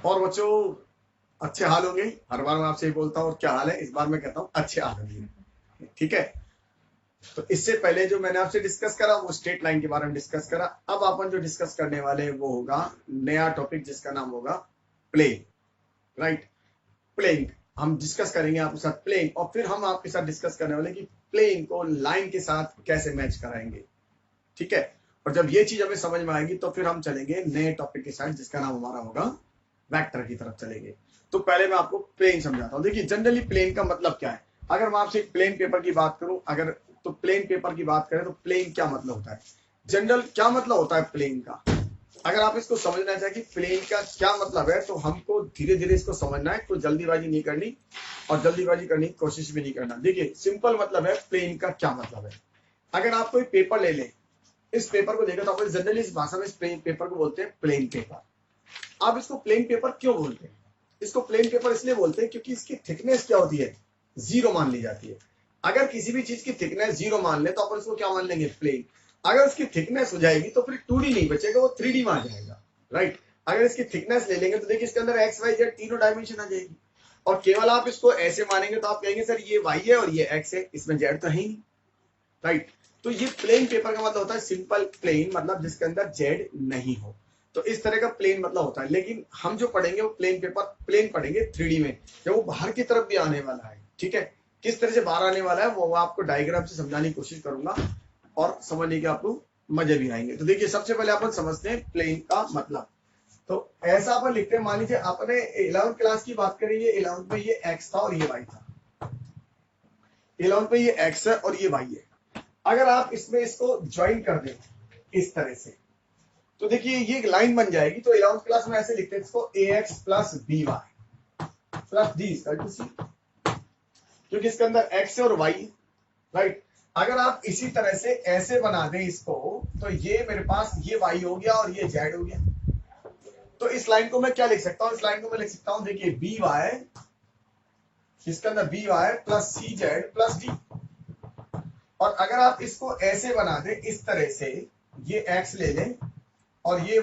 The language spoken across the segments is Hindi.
और बच्चों, अच्छे हाल होंगे। हर बार मैं आपसे ही बोलता हूँ और क्या हाल है, इस बार मैं कहता हूँ अच्छे हाल होंगे। ठीक है। तो इससे पहले जो मैंने आपसे डिस्कस करा वो स्ट्रेट लाइन के बारे में डिस्कस करा। अब अपन जो डिस्कस करने वाले हैं वो होगा नया टॉपिक जिसका नाम होगा प्लेन। राइट। प्लेन हम डिस्कस करेंगे आपके साथ प्लेन, और फिर हम आपके साथ डिस्कस करने वाले कि प्लेन को लाइन के साथ कैसे मैच कराएंगे। ठीक है। और जब ये चीज हमें समझ में आएगी तो फिर हम चलेंगे नए टॉपिक के साथ जिसका नाम हमारा होगा वेक्टर की तरफ चलेंगे। तो पहले मैं आपको प्लेन समझाता हूँ। देखिए जनरली प्लेन का मतलब क्या है। अगर मैं आपसे प्लेन पेपर की बात करूं, अगर तो प्लेन पेपर की बात करें तो प्लेन क्या मतलब होता है, जनरल क्या मतलब होता है प्लेन का। अगर आप इसको समझना चाहें कि प्लेन का क्या मतलब है तो हमको धीरे धीरे इसको समझना है, कोई जल्दीबाजी नहीं करनी और जल्दीबाजी करने की कोशिश भी नहीं करना। देखिए सिंपल मतलब है प्लेन का क्या मतलब है। अगर आप कोई पेपर ले लें, इस पेपर को देखो तो आप जनरली इस भाषा में इस पेपर को बोलते हैं प्लेन पेपर। आप इसको प्लेन पेपर क्यों बोलते हैं, इसको प्लेन पेपर इसलिए बोलते हैं क्योंकि इसकी थिकनेस क्या होती है, जीरो मान ली जाती है। अगर किसी भी चीज की थिकनेस जीरो मान ले तो अपन इसको क्या मान लेंगे, प्लेन। अगर उसकी थिकनेस हो जाएगी तो फिर 2D नहीं बचेगा, वो 3D में आ जाएगा। राइट। अगर इसकी थिकनेस ले लेंगे तो देखिए इसके अंदर एक्स वाई जेड तीनों डायमेंशन आ जाएगी। और केवल आप इसको ऐसे मानेंगे तो आप कहेंगे सर ये वाई है और ये एक्स है, इसमें जेड तो है ही नहीं। राइट। तो ये प्लेन पेपर का मतलब होता है सिंपल प्लेन, मतलब जिसके अंदर जेड नहीं हो। तो इस तरह का प्लेन मतलब होता है। लेकिन हम जो पढ़ेंगे वो प्लेन पेपर प्लेन पढ़ेंगे 3D में, जब वो बाहर की तरफ भी आने वाला है। ठीक है। किस तरह से बाहर आने वाला है वो आपको डायग्राम से समझाने की कोशिश करूंगा और समझने के आपको मजे भी आएंगे। तो देखिए सबसे पहले अपन समझते हैं प्लेन का मतलब। तो ऐसा अपन लिखते हैं, मान लीजिए अपने 11th क्लास की बात करेंगे, 11th में ये एक्स था और ये वाई था। 11th में ये एक्स है और ये वाई है। अगर आप इसमें इसको ज्वाइन कर दें इस तरह से तो देखिए ये एक लाइन बन जाएगी। तो 11th क्लास में ऐसे लिखते हैं इसको A X plus B Y plus D is to C, क्योंकि इसके अंदर एक्स है और वाई। राइट। अगर आप इसी तरह से ऐसे बना दें इसको तो ये मेरे पास ये वाई हो गया और ये जेड हो गया। तो इस लाइन को मैं क्या लिख सकता हूं, इस लाइन को मैं लिख सकता हूं देखिए बी वाई, इसके अंदर बी वाई प्लस सी जेड प्लस डी। और अगर आप इसको ऐसे बना दें इस तरह से, ये एक्स ले लें और ये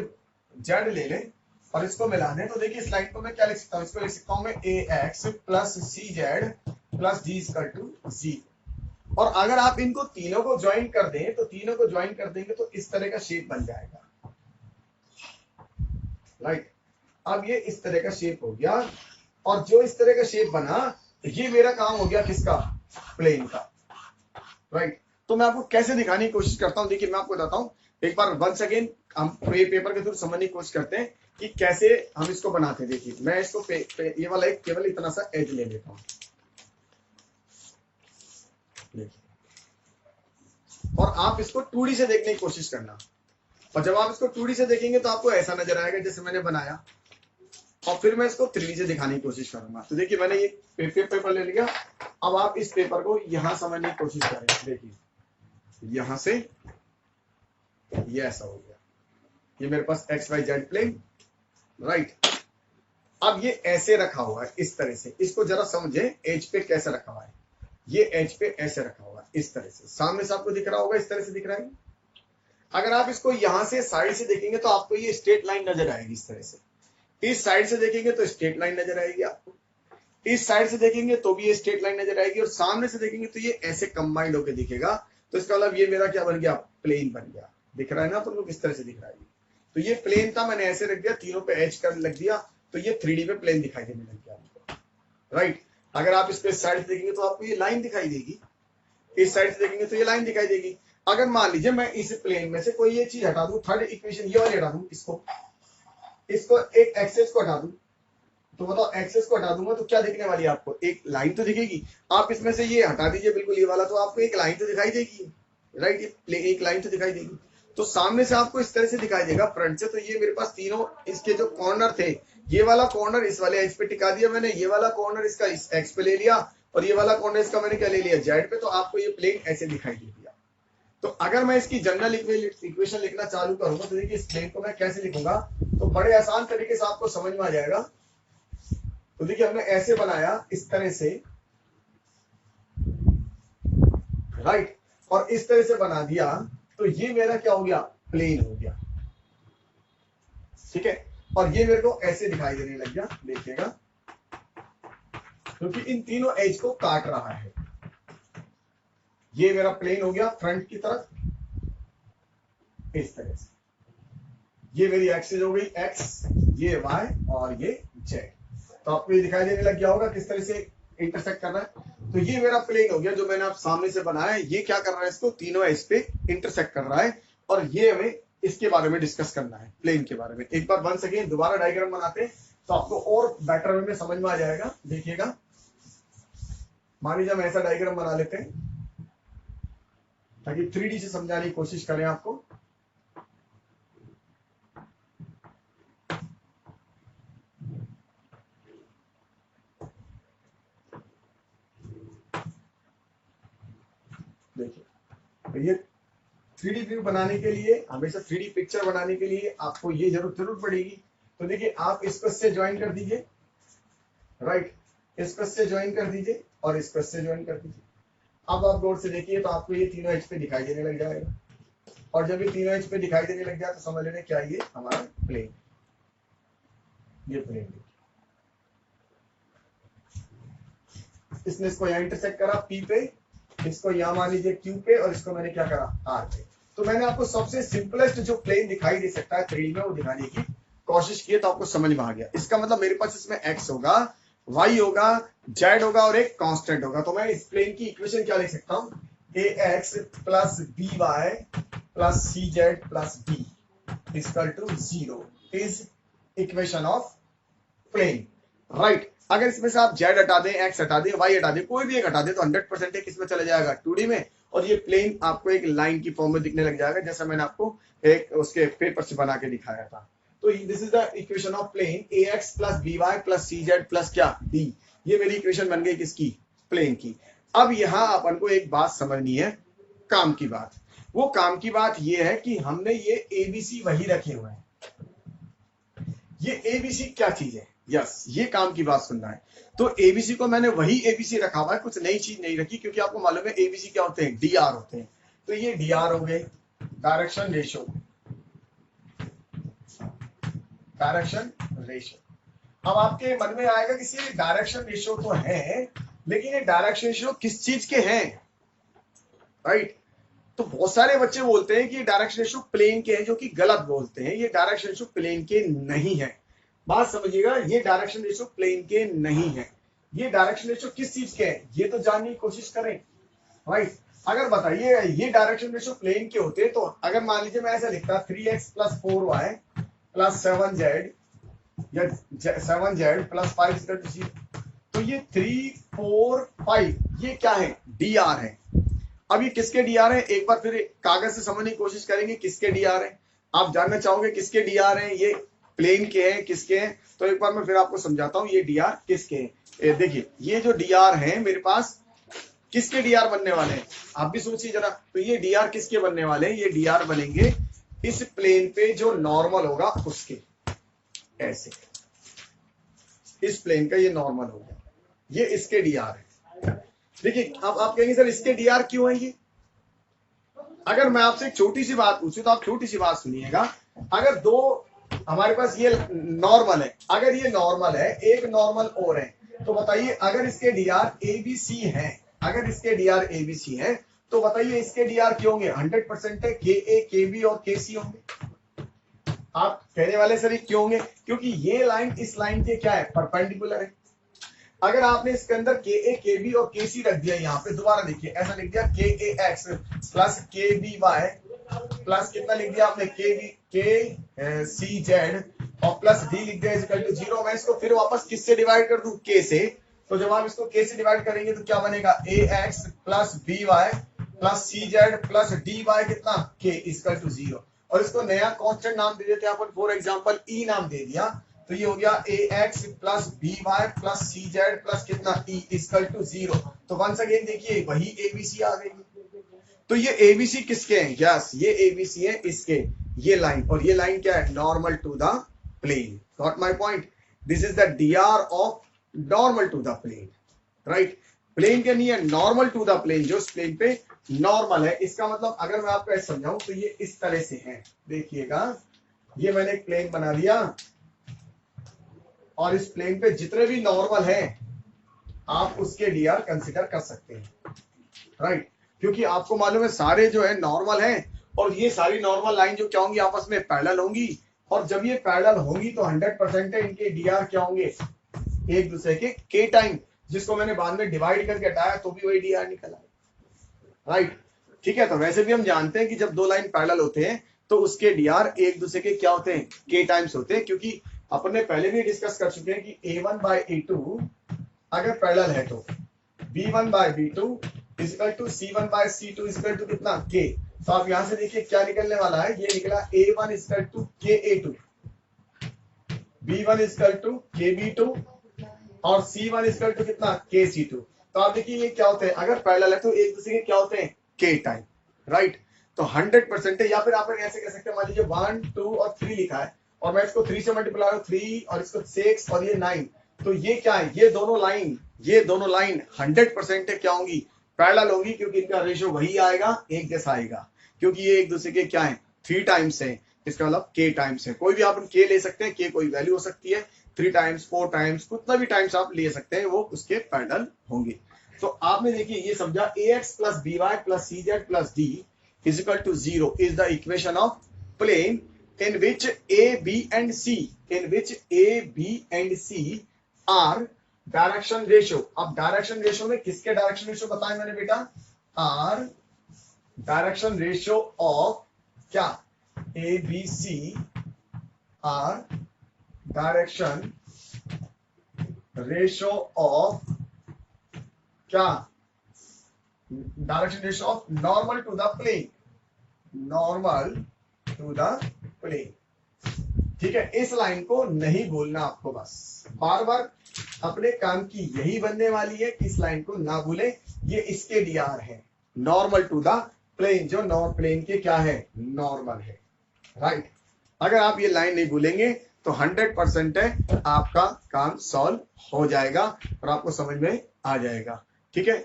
जेड ले लें और इसको मिला दें तो देखिए इस लाइन को मैं क्या लिख सकता हूँ, इसको लिख सकता हूँ मैं A X plus C Z plus D equal to G. और अगर आप इनको तीनों को ज्वाइन कर दें तो तीनों को ज्वाइन कर देंगे तो इस तरह का शेप बन जाएगा। राइट। अब ये इस तरह का शेप हो गया, और जो इस तरह का शेप बना ये मेरा काम हो गया किसका, प्लेन का। राइट। तो मैं आपको कैसे दिखाने की कोशिश करता हूँ, देखिए मैं आपको बताता हूँ एक बार वंस अगेन। हम पेपर के थ्रू समझने की कोशिश करते हैं कि कैसे हम इसको बनाते हैं। देखिए मैं इसको ये वाला एक केवल इतना सा एज ले लेता हूँ। और आप इसको 2D से देखने की कोशिश करना, और जब आप इसको 2D से देखेंगे तो आपको ऐसा नजर आएगा जैसे मैंने बनाया। और फिर मैं इसको 3D से दिखाने की कोशिश करूंगा। तो देखिए मैंने ये पेपर ले लिया। अब आप इस पेपर को यहां समझने की कोशिश करें। देखिए यहां से ये ऐसा हो गया, ये मेरे पास X Y Z plane. Right. अब ये ऐसे रखा हुआ है इस तरह से, इसको जरा समझे एज पे कैसे रखा हुआ है। ये एज पे ऐसे रखा हुआ है इस तरह से, सामने से आपको दिख रहा होगा, इस तरह से दिख रहा है। अगर आप इसको यहां से साइड से देखेंगे तो आपको ये स्ट्रेट लाइन नजर आएगी इस तरह से। इस साइड से देखेंगे तो स्ट्रेट लाइन नजर आएगी आपको, इस साइड से देखेंगे तो भी ये स्ट्रेट लाइन नजर आएगी, और सामने से देखेंगे तो ये ऐसे कंबाइंड होकर दिखेगा। तो इसका मतलब ये मेरा क्या बन गया, प्लेन बन गया। दिख रहा है ना, तो किस तरह से दिख रहा है। तो ये प्लेन था, मैंने ऐसे रख दिया, तीनों पे एच कर लग दिया, तो ये 3D पे प्लेन दिखाई देने लग गया आपको। राइट। अगर आप इस पे साइड से देखेंगे तो आपको ये लाइन दिखाई देगी, इस साइड से देखेंगे तो ये लाइन दिखाई देगी। अगर मान लीजिए मैं इस प्लेन में से कोई ये चीज हटा दूं, थर्ड इक्वेशन ये वाली हटा दूं, इसको एक एक्सेस को हटा दूं, तो बताओ एक्सेस को हटा दूंगा तो क्या दिखने वाली है आपको, एक लाइन तो दिखेगी। आप इसमें से ये हटा दीजिए बिल्कुल ये वाला, तो आपको एक लाइन तो दिखाई देगी। राइट। एक लाइन तो दिखाई देगी। तो सामने से आपको इस तरह से दिखाई देगा फ्रंट से। तो ये मेरे पास तीनों इसके जो कॉर्नर थे, ये वाला कॉर्नर इस वाले एक्स पे टिका दिया मैंने, ये वाला कॉर्नर इसका इस एक्स पे ले लिया, और ये वाला कॉर्नर इसका मैंने क्या ले लिया, जेड पे। तो आपको ये प्लेन ऐसे दिखाई दे दिया। तो अगर मैं इसकी जनरल इक्वेशन लिखना चालू करूंगा तो देखिए इस प्लेन को मैं कैसे लिखूंगा, तो बड़े आसान तरीके से आपको समझ में आ जाएगा। तो देखिए हमने ऐसे बनाया इस तरह से, राइट, और इस तरह से बना दिया, तो ये मेरा क्या हो गया, प्लेन हो गया। ठीक है। और ये मेरे को ऐसे दिखाई देने लग गया, देखिएगा, क्योंकि इन तीनों एज को काट रहा है। ये मेरा प्लेन हो गया फ्रंट की तरफ इस तरह से, ये मेरी एक्सिस हो गई एक्स, ये वाई और ये जेड। तो आपको ये दिखाई देने लग गया होगा किस तरह से इंटरसेक्ट कर रहा है। तो ये मेरा प्लेन हो गया जो मैंने आप सामने से बनाया है, ये क्या कर रहा है, इसको तीनों एज पे इंटरसेक्ट कर रहा है, और ये हमें इसके बारे में डिस्कस करना है, प्लेन के बारे में। एक बार वन सेकेंड दोबारा डायग्राम बनाते हैं तो आपको और बेटर वे में समझ में आ जाएगा। देखिएगा, मान लीजिए हम ऐसा डायग्राम बना लेते हैं ताकि 3D से समझाने की कोशिश करें आपको। देखिए, तो ये 3D व्यू बनाने के लिए, हमेशा 3D पिक्चर बनाने के लिए आपको ये जरूर पड़ेगी। तो देखिए, आप इसको इससे ज्वाइन कर दीजिए, राइट, इसको इससे ज्वाइन कर दीजिए और इसको इससे ज्वाइन कर दीजिए। अब आप गौर से देखिए तो आपको ये तीनों एज पे दिखाई देने लग जाएगा, और जब ये तीनों एज पे दिखाई देने लग जाए तो समझ लेना क्या ये हमारा प्लेन, ये प्लेन। इसने इसको यहाँ इंटरसेक्ट करा P पे, इसको यहाँ मान लीजिए Q पे, और इसको मैंने क्या करा R पे। तो मैंने आपको सबसे सिंपलेस्ट जो प्लेन दिखाई दे सकता है 3D में वो दिखाने की कोशिश की, तो आपको समझ में आ गया। इसका मतलब मेरे पास इसमें x होगा, y होगा, z होगा और एक कांस्टेंट होगा। तो मैं इस प्लेन की इक्वेशन क्या लिख सकता हूँ, ax plus by plus cz plus d equal to 0 is equation of plane, right. अगर इसमें से आप z हटा दें, x हटा दें, y हटा दें, कोई भी एक हटा दें तो 100% किसमें चला जाएगा, 2D में, और ये प्लेन आपको एक लाइन की फॉर्म में दिखने लग जाएगा, जैसा मैंने आपको एक उसके पेपर से बना के दिखाया था। तो this is the equation of plane ax plus by plus cz plus क्या d। ये मेरी इक्वेशन बन गई किसकी, प्लेन की। अब यहाँ अपन को एक बात समझनी है, काम की बात। वो काम की बात ये है कि हमने ये ABC वही रखे हुए हैं। ये ABC क्या चीज है, यस, ये काम की बात सुनना है। तो ABC को मैंने वही ABC रखा हुआ है, कुछ नई चीज नहीं रखी, क्योंकि आपको मालूम है ABC क्या होते हैं, DR होते हैं। तो ये DR हो गए, डायरेक्शन रेशो, डायरेक्शन रेशो। अब आपके मन में आएगा कि ये डायरेक्शन रेशो तो है, लेकिन ये डायरेक्शन रेशो किस चीज के हैं, राइट। तो बहुत सारे बच्चे बोलते हैं कि डायरेक्शन रेशो प्लेन के हैं, जो कि गलत बोलते हैं। ये डायरेक्शन रेशो प्लेन के नहीं है, बात समझिएगा, ये डायरेक्शन रेशो प्लेन के नहीं है। ये डायरेक्शन रेशो किस चीज के हैं, ये तो जानने की कोशिश करें, राइट। अगर बताइए ये डायरेक्शन रेशो प्लेन के होते तो अगर मान लीजिए मैं ऐसा लिखता 3x plus 4y plus 7z या 7z प्लस 5 तो ये 3 4 5 ये क्या है, DR है। अब ये किसके DR है, एक बार फिर कागज से समझने की कोशिश करेंगे किसके DR है। आप जानना चाहोगे किसके DR है, ये प्लेन के हैं, किसके हैं। तो एक बार मैं फिर आपको समझाता हूँ ये DR किसके हैं। देखिए, ये जो DR है मेरे पास, किसके DR बनने वाले हैं, आप भी सोचिए जरा। तो ये DR किसके बनने वाले हैं, ये DR बनेंगे इस प्लेन पे जो नॉर्मल होगा उसके, ऐसे इस प्लेन का ये नॉर्मल होगा, ये इसके DR है। देखिए, अब आप कहेंगे सर इसके DR क्यों है ये। अगर मैं आपसे एक छोटी सी बात पूछूं तो आप छोटी सी बात सुनिएगा। अगर दो हमारे पास ये नॉर्मल है, अगर ये नॉर्मल है, एक नॉर्मल और है, तो बताइए अगर इसके DR ABC है, अगर इसके DR ABC है तो बताइए इसके DR क्यों होंगे, 100% है, KA KB और KC होंगे। आप कहने वाले सर ये क्यों होंगे, क्योंकि ये लाइन इस लाइन के क्या है, परपेंडिकुलर है। अगर आपने इसके अंदर KA KB और KC रख दिया, यहाँ पे दोबारा देखिए ऐसा लिख दिया KAX प्लस KBY प्लस कितना लिख दिया आपने KCZ और प्लस D लिख दिया इक्वल टू 0। मैं इसको फिर वापस किससे डिवाइड कर दूं, K से। तो जब आप इसको K से डिवाइड करेंगे तो क्या बनेगा, AX plus BY plus CZ plus DY कितना K इक्वल टू 0। और इसको नया कांस्टेंट नाम दे देते हैं अपन, फॉर एग्जांपल E नाम दे दिया, तो ये हो गया AX plus BY plus CZ plus कितना E इक्वल टू 0। तो वंस अगेन देखिए वही ABC आ गई। तो ये ABC किसके हैं, यस ये ABC है इसके, ये लाइन, और ये लाइन क्या है, normal to the plane. Got my point, this is the DR of normal to the plane, right. Plane के नहीं है, नॉर्मल टू द प्लेन, जो उस प्लेन पे नॉर्मल है। इसका मतलब अगर मैं आपको ऐसे समझाऊं तो ये इस तरह से है, देखिएगा, ये मैंने एक प्लेन बना दिया, और इस प्लेन पे जितने भी नॉर्मल हैं आप उसके डीआर कंसिडर कर सकते हैं, राइट। क्योंकि आपको मालूम है सारे जो है नॉर्मल हैं और ये सारी नॉर्मल लाइन जो क्या होंगी आपस में पैरेलल होंगी, और जब ये पैरेलल होंगी तो 100% है इनके डीआर क्या होंगे एक दूसरे के के टाइम, जिसको मैंने बाद में डिवाइड करके हटाया तो भी वही डीआर निकला, राइट। ठीक है, तो वैसे भी हम जानते हैं कि जब दो लाइन पैरेलल होते हैं तो उसके डीआर एक दूसरे के क्या होते हैं के टाइम्स होते हैं, क्योंकि अपने पहले भी डिस्कस कर चुके हैं कि A1 by A2 अगर पैरेलल है तो B1 by B2 equal to C1 by C2 equal to कितना K। तो आप यहां से देखिए क्या निकलने वाला है, ये निकला A1 equal to KA2, B1 equal to KB2 और C1 इक्वल टू कितना KC2। तो आप देखिए ये क्या होते हैं, अगर पैरेलल है तो एक दूसरे के क्या होते हैं के टाइम, राइट। तो 100% है, या फिर आप ऐसे कह सकते हैं, मान लीजिए 1 2 और 3 लिखा है और मैं इसको 3 से मल्टीप्लाई करूं 3 और इसको 6 और ये 9, तो ये क्या है, ये दोनों लाइन 100% है क्या होंगी पैरेलल होंगी, क्योंकि इनका रेशियो वही आएगा एक जैसा आएगा, क्योंकि ये एक दूसरे के क्या है 3 टाइम्स है, इसका मतलब के टाइम्स है। कोई भी आप के ले सकते हैं, के कोई वैल्यू हो सकती है, 3 टाइम्स 4 टाइम्स कितना भी टाइम्स आप ले सकते हैं, वो उसके पैरेलल होंगे। तो आपने देखिए ये समझा ax plus by plus cz plus d is equal to 0 is the equation of plane in which a b and c are direction ratio. अब डायरेक्शन रेशियो में किसके डायरेक्शन रेशियो बताए मैंने बेटा, आर डायरेक्शन रेशियो ऑफ क्या A B C are direction ratio of क्या direction ratio of normal to the plane. ठीक है, इस लाइन को नहीं भूलना आपको, बस बार बार अपने काम की यही बनने वाली है कि इस लाइन को ना भूले, ये इसके डीआर है नॉर्मल टू द प्लेन, जो प्लेन के क्या है नॉर्मल है, राइट। अगर आप ये लाइन नहीं भूलेंगे तो 100% है आपका काम सॉल्व हो जाएगा और आपको समझ में आ जाएगा। ठीक है,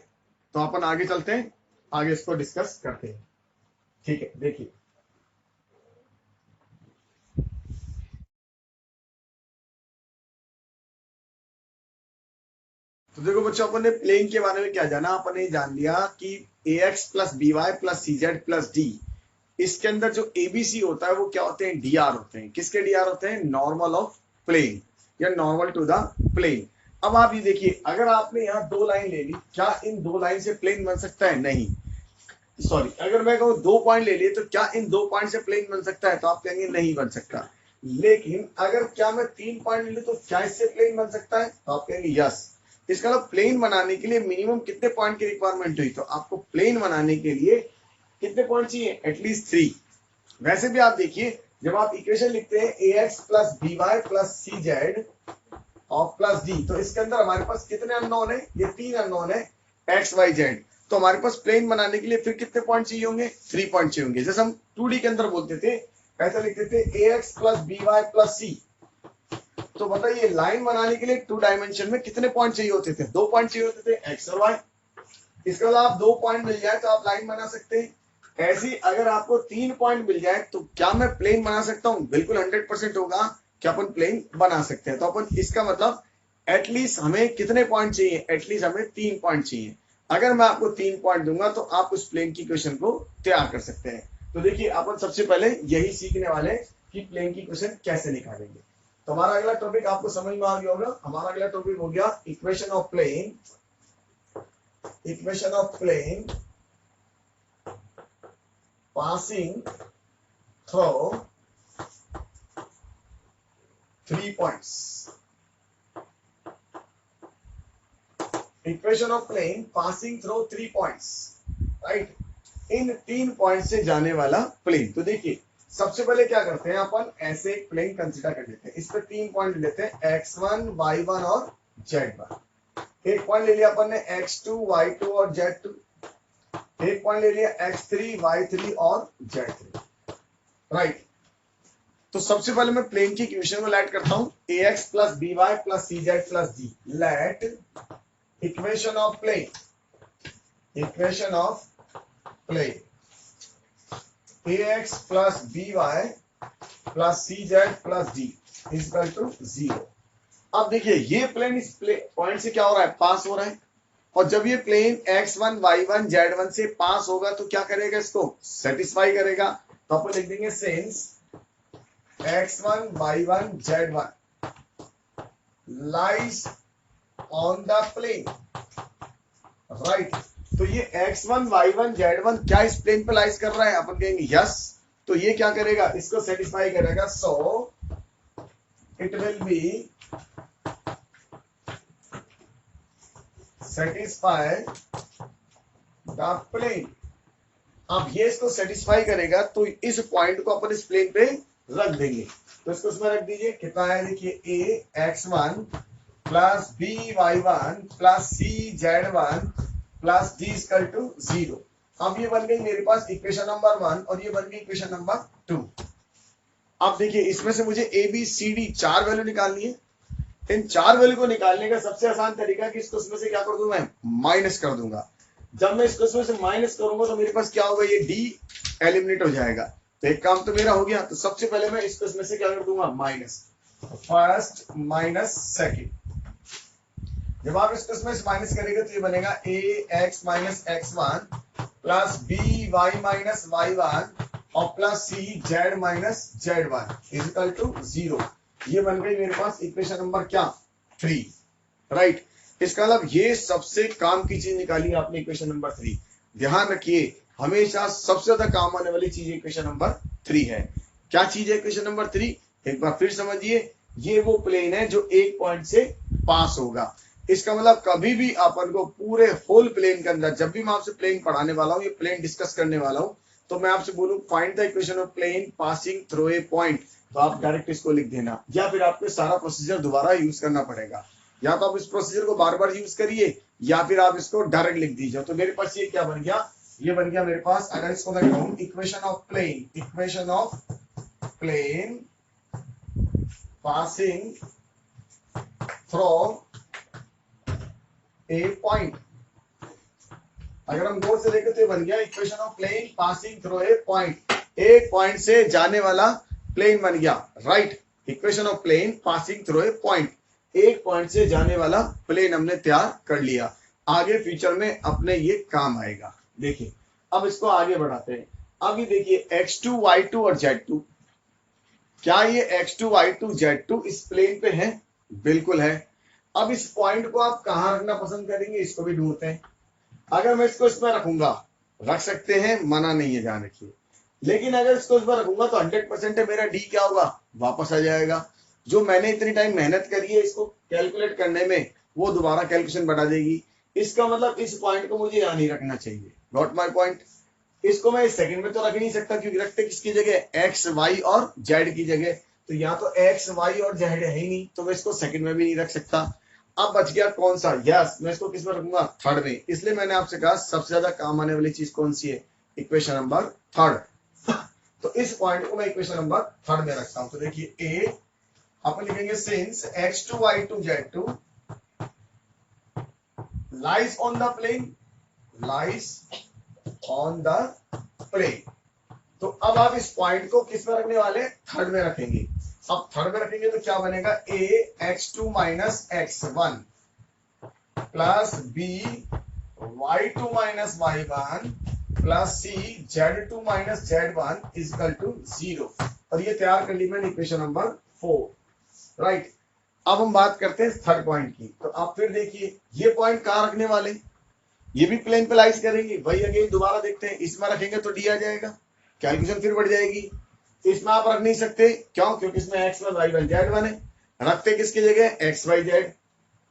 तो अपन आगे चलते हैं, आगे इसको डिस्कस करते हैं। ठीक है, देखिए तो देखो बच्चों, अपन ने प्लेन के बारे में क्या जाना, अपन ने जान लिया कि ax plus B Y plus सी जेड प्लस डी, इसके अंदर जो एबीसी होता है वो क्या होते हैं डीआर होते हैं। किसके डीआर होते हैं, नॉर्मल ऑफ प्लेन या नॉर्मल टू द प्लेन। अब आप ये देखिए, अगर आपने यहाँ दो लाइन ले ली, क्या इन दो लाइन से प्लेन बन सकता है, नहीं, सॉरी, अगर मैं कहूँ 2 पॉइंट ले लिए तो क्या इन 2 पॉइंट से प्लेन बन सकता है, तो आप कहेंगे नहीं बन सकता। लेकिन अगर क्या मैं 3 पॉइंट ले लूं तो क्या इससे प्लेन बन सकता है, तो आप कहेंगे यस। इसका मतलब प्लेन बनाने के लिए मिनिमम कितने पॉइंट की रिक्वायरमेंट हुई, तो आपको प्लेन बनाने के लिए कितने पॉइंट चाहिए, एटलीस्ट 3। वैसे भी आप देखिए, जब आप इक्वेशन लिखते हैं ax plus B Y plus सी जेड और प्लस डी, तो इसके अंदर हमारे पास कितने अननोन है, ये 3 अननोन है एक्स वाई जेड। तो हमारे पास प्लेन बनाने के लिए फिर कितने पॉइंट चाहिए होंगे, 3 पॉइंट चाहिए होंगे। जैसे हम 2D के अंदर बोलते थे, ऐसे लिखते थे ax plus B Y plus C. तो बताइए लाइन बनाने के लिए 2 डायमेंशन में कितने पॉइंट चाहिए होते थे, 2 पॉइंट चाहिए होते थे एक्स और वाई। इसके बाद आप 2 पॉइंट मिल जाए तो आप लाइन बना सकते हैं। ऐसी अगर आपको 3 पॉइंट मिल जाए तो क्या मैं प्लेन बना सकता हूं, बिल्कुल 100% होगा कि अपन प्लेन बना सकते हैं। तो अपन इसका मतलब एटलीस्ट हमें कितने पॉइंट चाहिए, एटलीस्ट हमें 3 पॉइंट चाहिए। अगर मैं आपको 3 पॉइंट दूंगा तो आप उस प्लेन की क्वेश्चन को तैयार कर सकते हैं। तो देखिए अपन सबसे पहले यही सीखने वाले कि प्लेन की क्वेश्चन कैसे निकालेंगे। तो हमारा अगला टॉपिक आपको समझ में आ गया होगा, हमारा अगला टॉपिक हो गया equation of plane. Equation of plane passing through 3 points. Equation of plane passing through 3 points, right? In 3 point से जाने वाला प्लेन। तो देखिए सबसे पहले क्या करते हैं, अपन ऐसे एक प्लेन कंसीडर कर लेते हैं, इस पे 3 पॉइंट लेते हैं x1 y1 और z1। एक पॉइंट ले लिया अपन ने x2 y2 और z2। एक पॉइंट ले लिया x3 y3 और z3, राइट। तो सबसे पहले मैं प्लेन की इक्वेशन को लेट करता हूं, ax plus B Y plus C Z plus d. Let equation of plane, equation of plane ax plus B Y plus C Z plus D is equal to 0। अब देखिए ये प्लेन इस पॉइंट से क्या हो रहा है, पास हो रहा है, और जब ये प्लेन x1 y1 z1 से पास होगा तो क्या करेगा, इसको सेटिस्फाई करेगा। तो अपन लिख देंगे since x1 y1 z1 lies on the plane, right. तो ये x1 y1 z1 क्या इस प्लेन पे लाइज कर रहा है, अपन कहेंगे यस। तो ये क्या करेगा, इसको सेटिस्फाई करेगा। So it will be satisfy the plane. अब ये इसको सेटिस्फाई करेगा तो इस पॉइंट को अपन इस प्लेन पे रख देंगे। तो इसको इसमें रख दीजिए, कितना है देखिए, a x1 plus b y1 plus c z1 plus d equal to 0। अब ये बन गई मेरे पास इक्वेशन नंबर 1 और ये बन गई इक्वेशन नंबर 2। अब देखिए इसमें से मुझे a b c d 4 value निकालनी है। इन 4 वैल्यू को निकालने का सबसे आसान तरीका है कि इसको इसमें से क्या कर दूंगा, माइनस कर दूंगा। जब मैं इसको इसमें से माइनस करूंगा तो मेरे पास क्या होगा, ये d एलिमिनेट हो जाएगा। तो एक काम तो मेरा हो गया। तो सबसे पहले मैं इसको इसमें से क्या कर दूंगा, माइनस, फर्स्ट माइनस सेकेंड। जब आप इसको इसमें से माइनस करेंगे तो ये बनेगा ax minus x1 plus by minus y1 और plus z minus z1 equal to 0। ये बन गई मेरे पास इक्वेशन नंबर क्या, 3, राइट। इसका मतलब ये सबसे काम की चीज निकाली आपने, इक्वेशन नंबर 3। ध्यान रखिए हमेशा सबसे ज्यादा काम आने वाली चीज इक्वेशन नंबर 3 है। क्या चीज है इक्वेशन नंबर 3, एक बार फिर समझिए। ये वो प्लेन है जो एक पॉइंट से पास होगा। इसका मतलब कभी भी अपन को पूरे होल प्लेन के अंदर, जब भी मैं आपसे प्लेन पढ़ाने वाला हूँ, ये प्लेन डिस्कस करने वाला हूँ, तो मैं आपसे बोलूं find the equation of plane passing through a point, तो आप डायरेक्ट इसको लिख देना, या फिर आपको सारा प्रोसीजर दोबारा यूज करना पड़ेगा। या तो आप इस प्रोसीजर को बार बार यूज करिए या फिर आप इसको डायरेक्ट लिख दीजिए। तो मेरे पास ये क्या बन गया, ये बन गया मेरे पास, अगर इसको मैं कहूं equation of plane, equation of plane passing through a point. अगर हम गौर से देखें तो ये बन गया equation of plane passing through a point. एक पॉइंट से जाने वाला प्लेन बन गया, right. Equation of plane passing through a point, एक पॉइंट से जाने वाला प्लेन हमने तैयार कर लिया। आगे फ्यूचर में अपने ये काम आएगा। देखिए अब इसको आगे बढ़ाते हैं। अब ये देखिए x2 y2 और z2, क्या ये x2 y2 z2 इस प्लेन पे है, बिल्कुल है। अब इस पॉइंट को आप कहां रखना पसंद करेंगे, इसको भी ढूंढते हैं। अगर मैं इसको इसमें रखूंगा, रख सकते हैं, मना नहीं है, ध्यान रखिए। लेकिन अगर इसको इसमें रखूंगा तो 100% है मेरा डी क्या होगा, वापस आ जाएगा। जो मैंने इतनी टाइम मेहनत करी है इसको कैलकुलेट करने में, वो दोबारा कैलकुलेशन बढ़ा देगी। इसका मतलब इस पॉइंट को मुझे यहां नहीं रखना चाहिए, गॉट माय पॉइंट। इसको मैं इस सेकंड में तो रख नहीं सकता, क्योंकि रखते किसकी जगह, एक्स वाई और जेड की जगह। तो यहाँ तो एक्स वाई और जेड है ही नहीं, तो मैं इसको सेकंड में भी नहीं रख सकता। अब बच गया कौन सा, यस, मैं इसको किस में रखूंगा, थर्ड में। इसलिए मैंने आपसे कहा सबसे ज्यादा काम आने वाली चीज कौन सी है, इक्वेशन नंबर थर्ड। तो इस पॉइंट को मैं इक्वेशन नंबर थर्ड में रखता हूं। तो देखिए ए अपन लिखेंगे since x2 y2 z2 lies on the plane, lies on the plane. तो अब आप इस पॉइंट को किस में रखने वाले, थर्ड में रखेंगे। अब थर्ड में रखेंगे तो क्या बनेगा, a x2 minus x1 plus b y2 minus y1 plus c z2 minus z1 equal to 0। और ये तैयार कर ली मैंने इक्वेशन नंबर 4, राइट। अब हम बात करते हैं थर्ड पॉइंट की। तो आप फिर देखिए ये पॉइंट कहां रखने वाले, ये भी प्लेन पे लाइज करेंगे, वही अगेन दोबारा देखते हैं। इसमें रखेंगे तो डी आ जाएगा, कैलकुलेशन फिर बढ़ जाएगी। इसमें आप रख नहीं सकते, क्यों, क्योंकि इसमें x1 y1 z1 है। रखते किसकी जगह, x y z।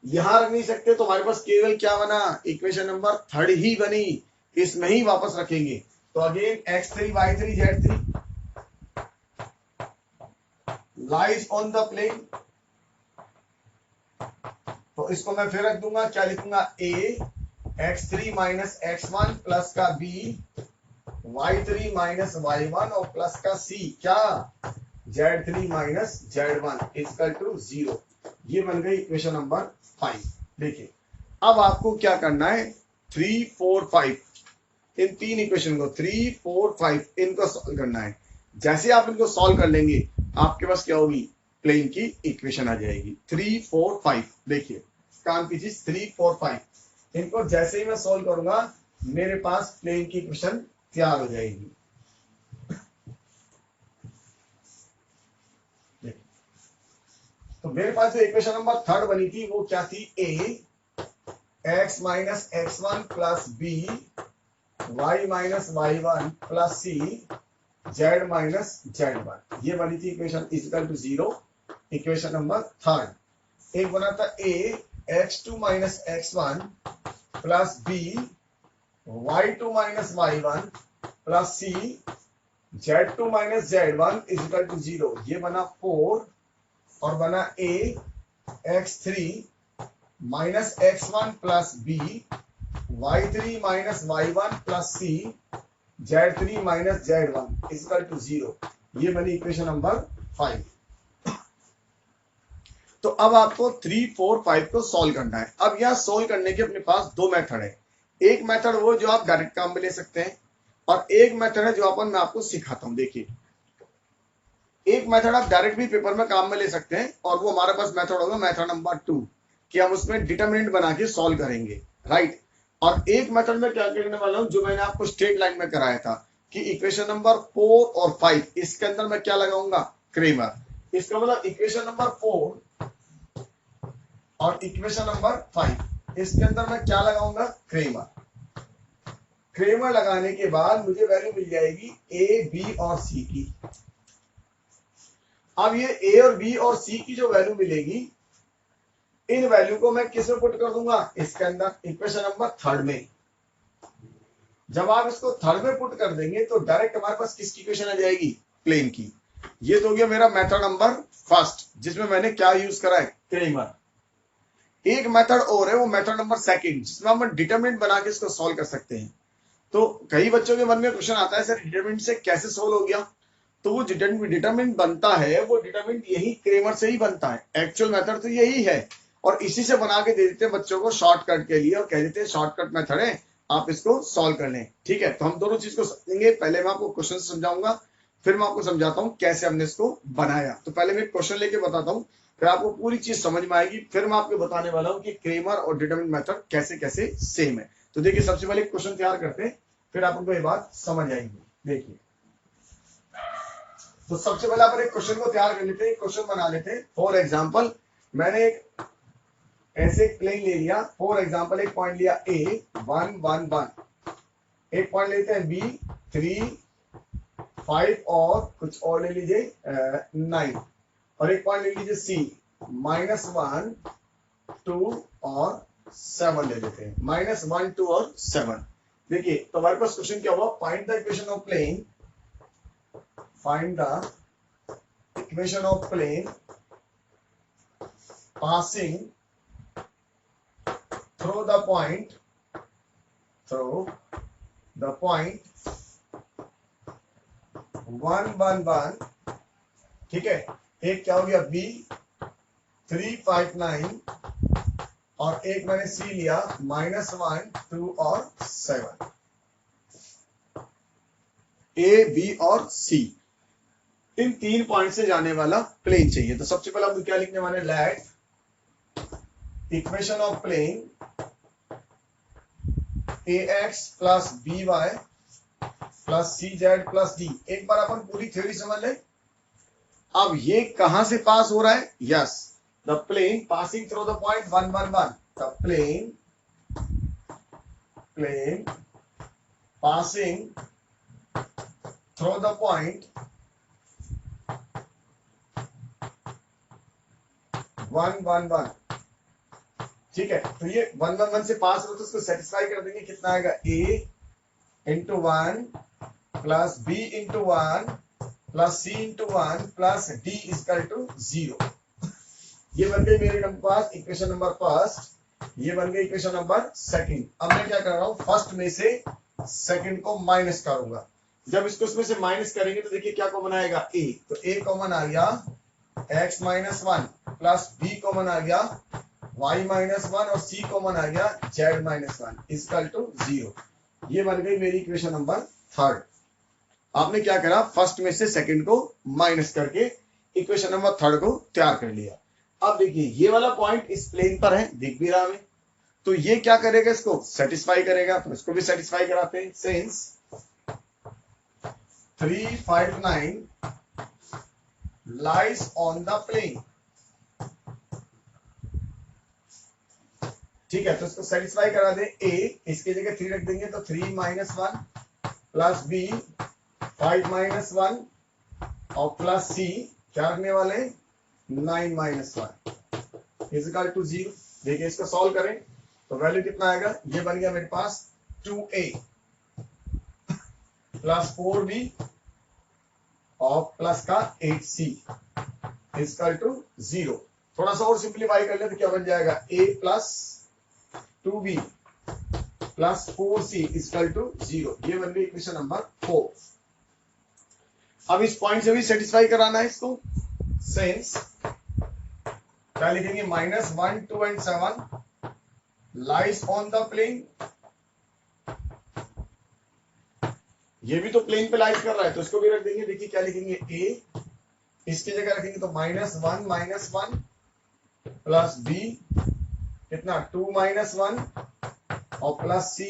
यहां रख नहीं सकते तो हमारे पास केवल क्या बना, इक्वेशन नंबर थर्ड ही बनी, इसमें ही वापस रखेंगे। तो again x3 y3 z3 lies on the plane. तो इसको मैं फिर रख दूंगा, क्या लिखूंगा, a x3 minus x1 plus का b y3 माइनस y1 और प्लस का c क्या, z3 minus z1 equal to 0। ये बन गई इक्वेशन नंबर 5। देखिए अब आपको क्या करना है, 3 4 5 इन तीन इक्वेशन को 3 4 5 इनको सॉल्व करना है। जैसे आप इनको सॉल्व कर लेंगे आपके पास क्या होगी, प्लेन की इक्वेशन आ जाएगी 3, 4, 5। देखिए काम की चीज 3, 4, 5 इनको जैसे ही मैं सोल्व करूंगा मेरे पास प्लेन की इक्वेशन तैयार हो जाएगी। तो मेरे पास जो इक्वेशन नंबर 3 बनी थी वो क्या थी, A X minus x1 plus B Y minus y1 plus C z minus z1। ये बनी थी equation equal to 0, equation number 3। एक बना था a x2 minus x1 plus B y2 minus y1 plus C z2 minus z1 equal to 0। ये बना 4 और बना a x3 minus x1 plus B y3 minus y1 plus C z3 minus z1 equal to 0। ये बनी इक्वेशन नंबर 5। तो अब आपको 3, 4, 5 को सॉल्व करना है। अब यहां सॉल्व करने के अपने पास दो मेथड है। एक मेथड वो जो आप डायरेक्ट काम में ले सकते हैं और एक मेथड है जो मैं आपको सिखाता हूं। देखिए एक मेथड आप डायरेक्ट भी पेपर में काम में ले सकते हैं और वो हमारे पास मेथड होगा मेथड नंबर 2 कि हम उसमें डिटरमिनेंट बना के सॉल्व करेंगे, राइट। और एक मेथड में क्या करने वाला हूं जो मैंने आपको स्ट्रेट लाइन में कराया था कि इक्वेशन नंबर 4 और 5 इसके अंदर मैं क्या लगाऊंगा, क्रेमर। इसका मतलब इक्वेशन नंबर 4 और इक्वेशन नंबर 5 इसके अंदर मैं क्या लगाऊंगा, क्रेमर। क्रेमर लगाने के बाद मुझे वैल्यू मिल जाएगी ए, बी और सी की। अब ये ए और बी और सी की जो वैल्यू मिलेगी इन वैल्यू को मैं किस में पुट कर दूंगा, इसके अंदर इक्वेशन नंबर 3 में। जब आप इसको 3 में पुट कर देंगे तो डायरेक्ट हमारे पास किसकी इक्वेशन आ जाएगी, प्लेन की। ये तो हो गया मेरा मेथड नंबर 1 जिसमें मैंने क्या यूज करा है, क्रेमर। एक मेथड और है वो मेथड नंबर 2 जिसमें हम डिटरमिनेंट बना के इसको सॉल्व कर सकते हैं। तो कई बच्चों के मन में क्वेश्चन आता है सर डिटरमिनेंट से कैसे सोल्व हो गया। तो वो डिटरमिनेंट बनता है, वो डिटरमिनेंट यही क्रेमर से ही बनता है। एक्चुअल मेथड तो यही है और इसी से बना के दे देते हैं बच्चों को शॉर्टकट के लिए और कह देते हैं शॉर्टकट मेथड है, आप इसको सॉल्व कर लें। ठीक है, तो हम दोनों चीज को समझेंगे। पहले मैं आपको क्वेश्चन समझाऊंगा, फिर मैं आपको समझाता हूँ कैसे हमने इसको बनाया। तो पहले मैं क्वेश्चन लेके बताता हूँ, फिर आपको पूरी चीज समझ में आएगी। फिर मैं आपको बताने वाला हूँ कि क्रेमर और डिटरमिनेंट मेथड कैसे कैसे सेम है। तो देखिए सबसे पहले क्वेश्चन तैयार करते हैं, फिर आपको ये बात समझ आएगी। देखिए तो सबसे पहले अपन एक क्वेश्चन को तैयार कर लेते हैं, क्वेश्चन बना लेते हैं। फॉर एग्जांपल मैंने एक ऐसे प्लेन ले लिया, फॉर एग्जांपल एक पॉइंट लिया ए 1, 1, 1, एक पॉइंट लेते हैं बी 3, 5 और कुछ और ले लीजिए 9, और एक पॉइंट ले लीजिए सी -1, 2 और 7 ले लेते हैं, -1, 2 और 7। देखिए तो हमारे पास क्वेश्चन क्या हुआ, find the equation of plane, find the equation of plane passing through the point 1, 1, 1। ठीक है, एक क्या हो गया बी 3, 5, 9 और एक मैंने सी लिया -1, 2 और 7। ए, बी और सी इन 3 पॉइंट से जाने वाला प्लेन चाहिए। तो सबसे पहले हम क्या लिखने वाले, let equation of plane ax plus by plus cz plus d। एक बार अपन पूरी थ्योरी समझ ले। अब ये कहां से पास हो रहा है, yes the plane passing through the point 1, 1, 1। The plane passing through the point 1, 1, 1। ठीक है, तो ये 1, 1, 1 से पास हो तो उसको सेटिस्फाई कर देंगे। कितना आएगा, a into 1 plus b into 1 plus c into 1 plus d equal to 0। ये बन गई मेरे पास इक्वेशन नंबर 1, ये बन गई इक्वेशन नंबर 2। अब मैं क्या कर रहा हूं, फर्स्ट में से सेकंड को माइनस करूंगा। जब इसको इसमें से माइनस करेंगे तो देखिए क्या कॉमन आएगा, a। तो a कॉमन आ गया x -1 प्लस b कॉमन आ गया y -1 और c कॉमन आ गया z -1 इक्वल टू 0। ये बन गई मेरी इक्वेशन नंबर 3। आपने क्या करा, फर्स्ट में से सेकंड को माइनस करके इक्वेशन नंबर 3 को तैयार कर लिया। अब देखिए ये वाला पॉइंट इस प्लेन पर है, दिख भी रहा हमें, तो ये क्या करेगा, इसको सेटिस्फाई करेगा, तो इसको भी सेटिस्फाई कराते हैं। Since 359 lies on the plane, ठीक है, तो इसको सेटिस्फाई करा दे। ए इसकी जगह 3 रख देंगे, तो 3 - 1 प्लस बी 5 - 1 और प्लस सी क्या रखने वाले 9 - 1 इजिकल टू 0। देखिए इसको सॉल्व करें तो वैल्यू कितना आएगा, ये बन गया मेरे पास 2a प्लस 4b और प्लस का 8c इजिकल टू 0। थोड़ा सा और सिंप्लीफाई कर ले तो क्या बन जाएगा, a plus 2b plus 4c equal to 0। ये बन गई इक्वेशन नंबर 4। अब इस पॉइंट से भी सेटिस्फाई कराना है इसको। सिंस क्या लिखेंगे, -1, 2 and 7 lies on the plane, ये भी तो प्लेन पे लाइज कर रहा है, तो इसको भी रख देंगे। देखिए क्या लिखेंगे, a इसकी जगह रखेंगे तो -1 - 1 प्लस b कितना 2 - 1 और प्लस c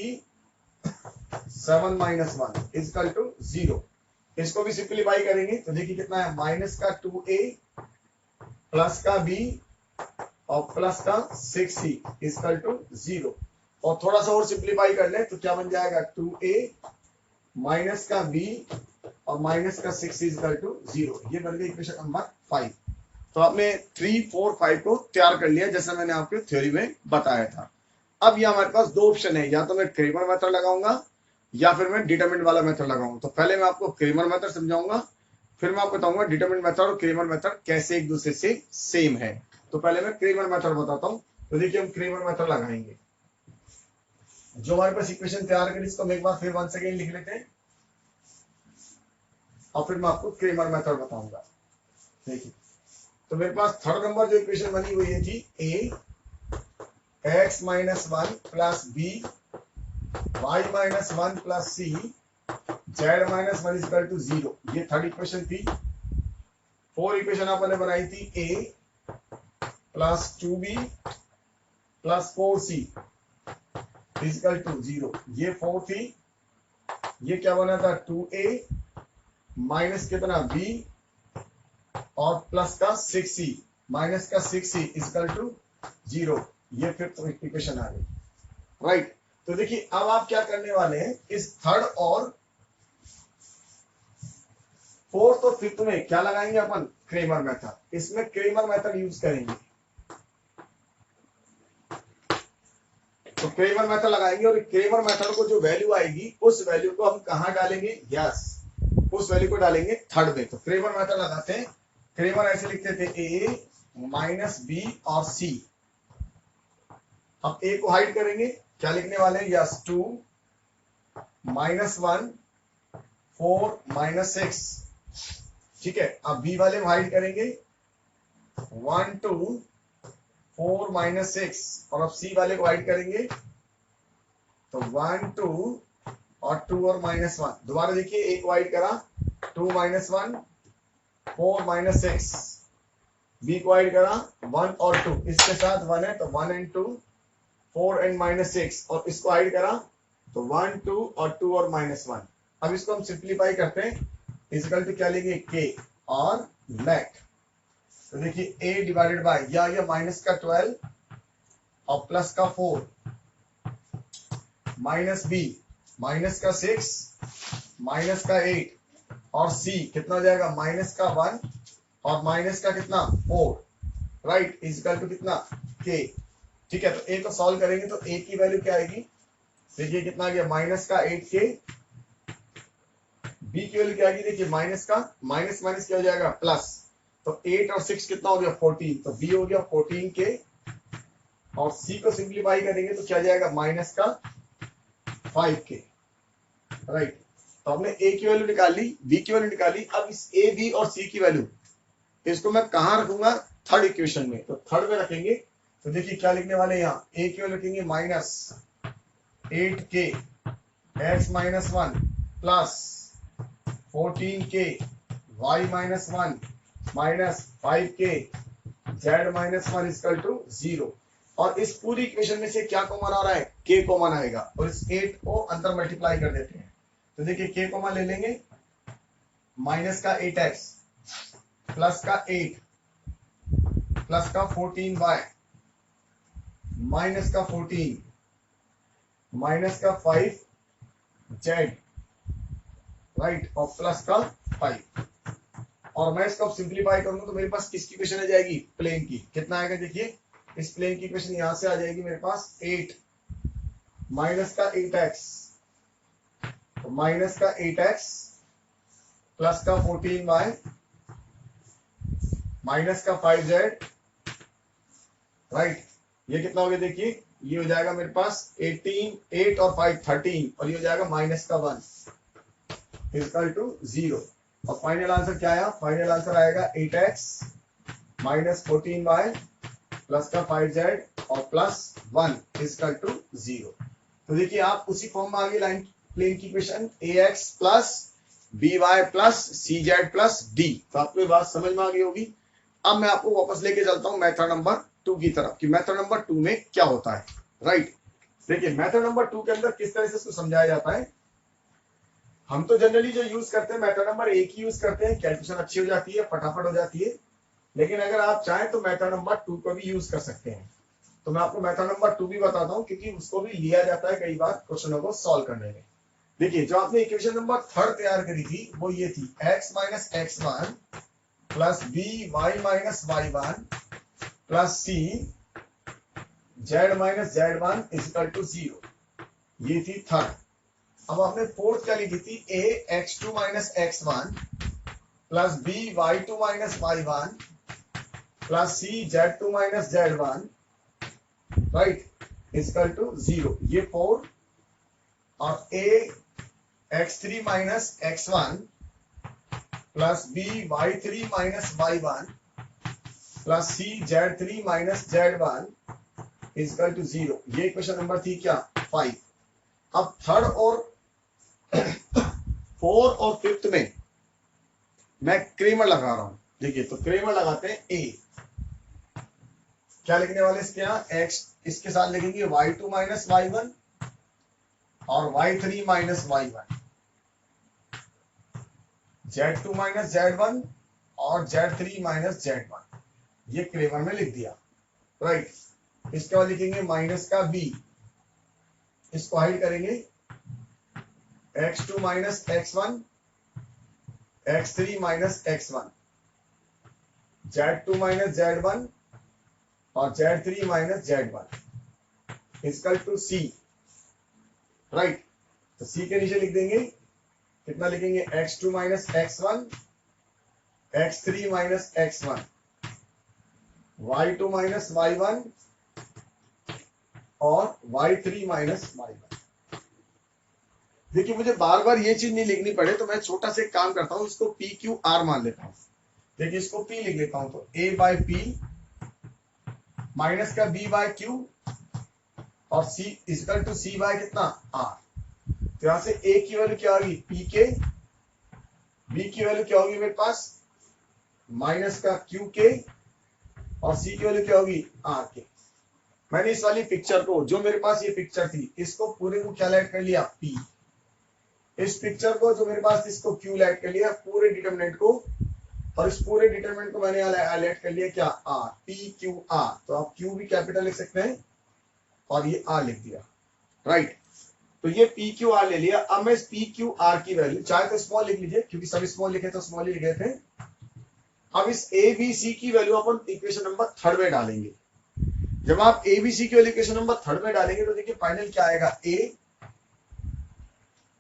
7 - 1 इजिकल टू 0। इसको भी सिंप्लीफाई करेंगे तो देखिए कितना है, माइनस का 2a प्लस का b और प्लस का 6c इजिकल टू 0। और थोड़ा सा और सिंप्लीफाई कर ले तो क्या बन जाएगा, 2a माइनस का b और माइनस का 6 इजिकल टू 0। ये बन गई इक्वेशन नंबर 5। तो आपने 3, 4, 5 को तैयार कर लिया जैसा मैंने आपको थ्योरी में बताया था। अब ये हमारे पास दो ऑप्शन है, या तो मैं क्रेमर मेथड लगाऊंगा या फिर मैं डिटरमिनेंट वाला मेथड लगाऊंगा। तो पहले मैं आपको क्रेमर मेथड समझाऊंगा, फिर मैं आपको बताऊंगा डिटरमिनेंट मेथड और क्रेमर मेथड कैसे एक दूसरे से सेम है। तो पहले मैं क्रेमर मेथड बताता हूं। तो देखिए हम क्रेमर मेथड लगाएंगे। जो हमारे पास इक्वेशन तैयार करी इसको हम एक बार फिर वंस अगेन लिख लेते हैं और फिर मैं आपको क्रेमर मेथड बताऊंगा। देखिए तो मेरे पास थर्ड नंबर जो इक्वेशन बनी हुई है थी, a x - 1 plus b y - 1 plus c z - 1 equal to 0। ये थर्ड इक्वेशन थी। फोर इक्वेशन आपने बनाई थी, a plus 2b plus 4c equal to 0। ये 4 थी। ये क्या बना था, 2a माइनस कितना b और प्लस का 6c माइनस का 6c इक्वल टू 0। ये फिफ्थ इक्वेशन आ गई, राइट। तो देखिए अब आप क्या करने वाले हैं, इस थर्ड और फोर्थ और फिफ्थ में क्या लगाएंगे अपन, क्रेमर मेथड। इसमें क्रेमर मेथड यूज करेंगे। तो क्रेमर मेथड लगाएंगे और क्रेमर मेथड को जो वैल्यू आएगी उस वैल्यू को हम कहां डालेंगे, यस उस वैल्यू को डालेंगे थर्ड में। तो क्रेमर मेथड लगाते हैं। क्रेमर ऐसे लिखते थे, a माइनस b और c। अब a को हाइड करेंगे, क्या लिखने वाले हैं, यस 2 - 1 4 - 6, ठीक है। अब b वाले हाइड करेंगे 1 2 4 - 6 और अब c वाले को हाइड करेंगे तो 1 2 और 2 और -1। दोबारा देखिए एक वाइड करा 2 - 1 4 - 6, b को वाइड करा 1 और 2, इसके साथ 1 है तो 1 and 2 4 and -6 और इसको हाइड करा तो 1 2 और 2 और -1। अब इसको हम सिंप्लीफाई करते हैं, इक्वल टू क्या लेंगे, k और लेट। तो देखिए a डिवाइडेड बाय या माइनस का 12 और प्लस का 4 माइनस b माइनस का 6 माइनस का 8 और c कितना हो जाएगा, माइनस का 1 और माइनस का कितना 4, राइट, इक्वल टू कितना k, ठीक है। तो a को सॉल्व करेंगे तो a की वैल्यू क्या आएगी, देखिए कितना आ गया, माइनस का 8k। b की वैल्यू क्या आएगी, देखिए माइनस का माइनस माइनस क्या हो जाएगा, प्लस। तो 8 और 6 कितना हो गया, 14, तो b हो गया 14k और c को सिंप्लीफाई करेंगे तो क्या जाएगा, माइनस का 5k, राइट। तो हमने a की वैल्यू निकाली, b की वैल्यू निकाली। अब इस a b और c की वैल्यू इसको मैं कहां रखूंगा, थर्ड इक्वेशन में। तो थर्ड में रखेंगे तो देखिए क्या लिखने वाले हैं, यहाँ a की वैल्यू रखेंगे minus 8k x - 1 plus 14k y - 1 minus 5k z minus 1 equal to 0। और इस पूरी इक्वेशन में से क्या कॉमन आ रहा है, k कॉमन आएगा और इस 8 को अंदर मल्टीप्लाई कर देते हैं। तो देखिए k कॉमन ले लेंगे, माइनस का 8x प्लस का 8 प्लस का 14y माइनस का 14 माइनस का 5z राइट और प्लस का 5। और मैं इसको सिंप्लीफाई करूंगा तो मेरे पास किसकी इक्वेशन आ जाएगी, प्लेन की। कितना आएगा देखिए, इस प्लेन की इक्वेशन यहां से आ जाएगी मेरे पास 8 माइनस का 8x तो माइनस का 8x प्लस का 14y माइनस का 5z राइट। ये कितना हो गया देखिए, ये हो जाएगा मेरे पास 8 और 5 13 और ये हो जाएगा माइनस का 1 इक्वल टू 0। और फाइनल आंसर क्या आया, फाइनल आंसर आएगा 8x माइनस 14y प्लस का 5z और प्लस 1 इक्वल टू 0। तो देखिए आप उसी फॉर्म में आ गई लाइन प्लेन की equation ax plus by plus cz plus d। तो आपको ये बात समझ में आ गई होगी। अब मैं आपको वापस लेके चलता हूं मेथड नंबर 2 की तरफ कि मेथड नंबर 2 में क्या होता है राइट। देखिए मेथड नंबर 2 के अंदर किस तरह से इसको समझाया जाता है। हम तो जनरली जो यूज करते हैं मेथड नंबर 1 ही यूज करते हैं, कैलकुलेशन अच्छी हो जाती है, फटाफट हो जाती है। लेकिन अगर आप चाहें तो मेथड नंबर 2 को भी यूज कर सकते हैं। तो मैं आपको मेथड नंबर 2 भी बताता हूं क्योंकि उसको भी लिया जाता है कई बार क्वेश्चनों को सॉल्व करने में। देखिए जो आपने इक्वेशन नंबर 3 तैयार करी थी वो ये थी x minus x1 plus by minus y1 plus c z minus z1 equal to 0। ये थी थर्ड। अब आपने फोर्थ क्या लिखी थी, a x2 minus x1 plus b y2 minus y1 plus c z2 minus z1 right equal to 0। ये 4 और a x3 minus x1 plus b y3 minus y1 plus c z3 minus z1 equal to 0। ये इक्वेशन नंबर थी क्या 5। अब थर्ड और 4 और 5th में मैं क्रेमर लगा रहा हूं। देखिए तो क्रेमर लगाते हैं a, क्या लिखने वाले इसके यहाँ x, इसके साथ लिखेंगे y2 माइनस y1 और y3 minus y1 z2 minus z1 और z3 माइनस z1। ये क्रेमर में लिख दिया राइट। इसके बाद लिखेंगे माइनस का b, इसको हाइड करेंगे x2 minus x1 x3 minus x1 z2 minus z1 और z3 minus z1 equal to c right. तो c के नीचे लिख देंगे कितना लिखेंगे x2 minus x1 x3 minus x1 y2 minus y1 और y3 माइनस y1। देखिए मुझे बार बार ये चीज नहीं लिखनी पड़े तो मैं छोटा से काम करता हूं, इसको पी क्यू आर मान लेता हूं। देखिए इसको P लिख लेता हूं तो A बाय P माइनस का B बाय Q और C equal to C by कितना R। तो यहां से A की वैल्यू क्या होगी P के, B की वैल्यू क्या होगी मेरे पास माइनस का Q के और C की वैल्यू क्या होगी R के। मैंने इस वाली पिक्चर को, जो मेरे पास ये पिक्चर थी, इसको पूरे को क्या ऐड कर लिया P। इस पिक्चर को जो मेरे पास इसको Q ऐड कर लिया पूरे डिटरमिनेंट को, और इस पूरे डिटरमिनेंट को मैंने ऐड कर लिया क्या R, P Q R। तो आप Q भी कैपिटल लिख सकते हैं और ये R लिख दिया राइट। तो ये P Q R ले लिया। अब मैं इस P Q R की वैल्यू चाहे तो स्मॉल लिख लीजिए क्योंकि सब स्मॉल लिखे तो स्मॉल ही लिखे थे। अब इस A B C की वैल्यू अपन इक्वेशन नंबर 3 में डालेंगे। जब आप A B C की वैल्यू इक्वेशन नंबर 3 में डालेंगे तो देखिए फाइनल क्या आएगा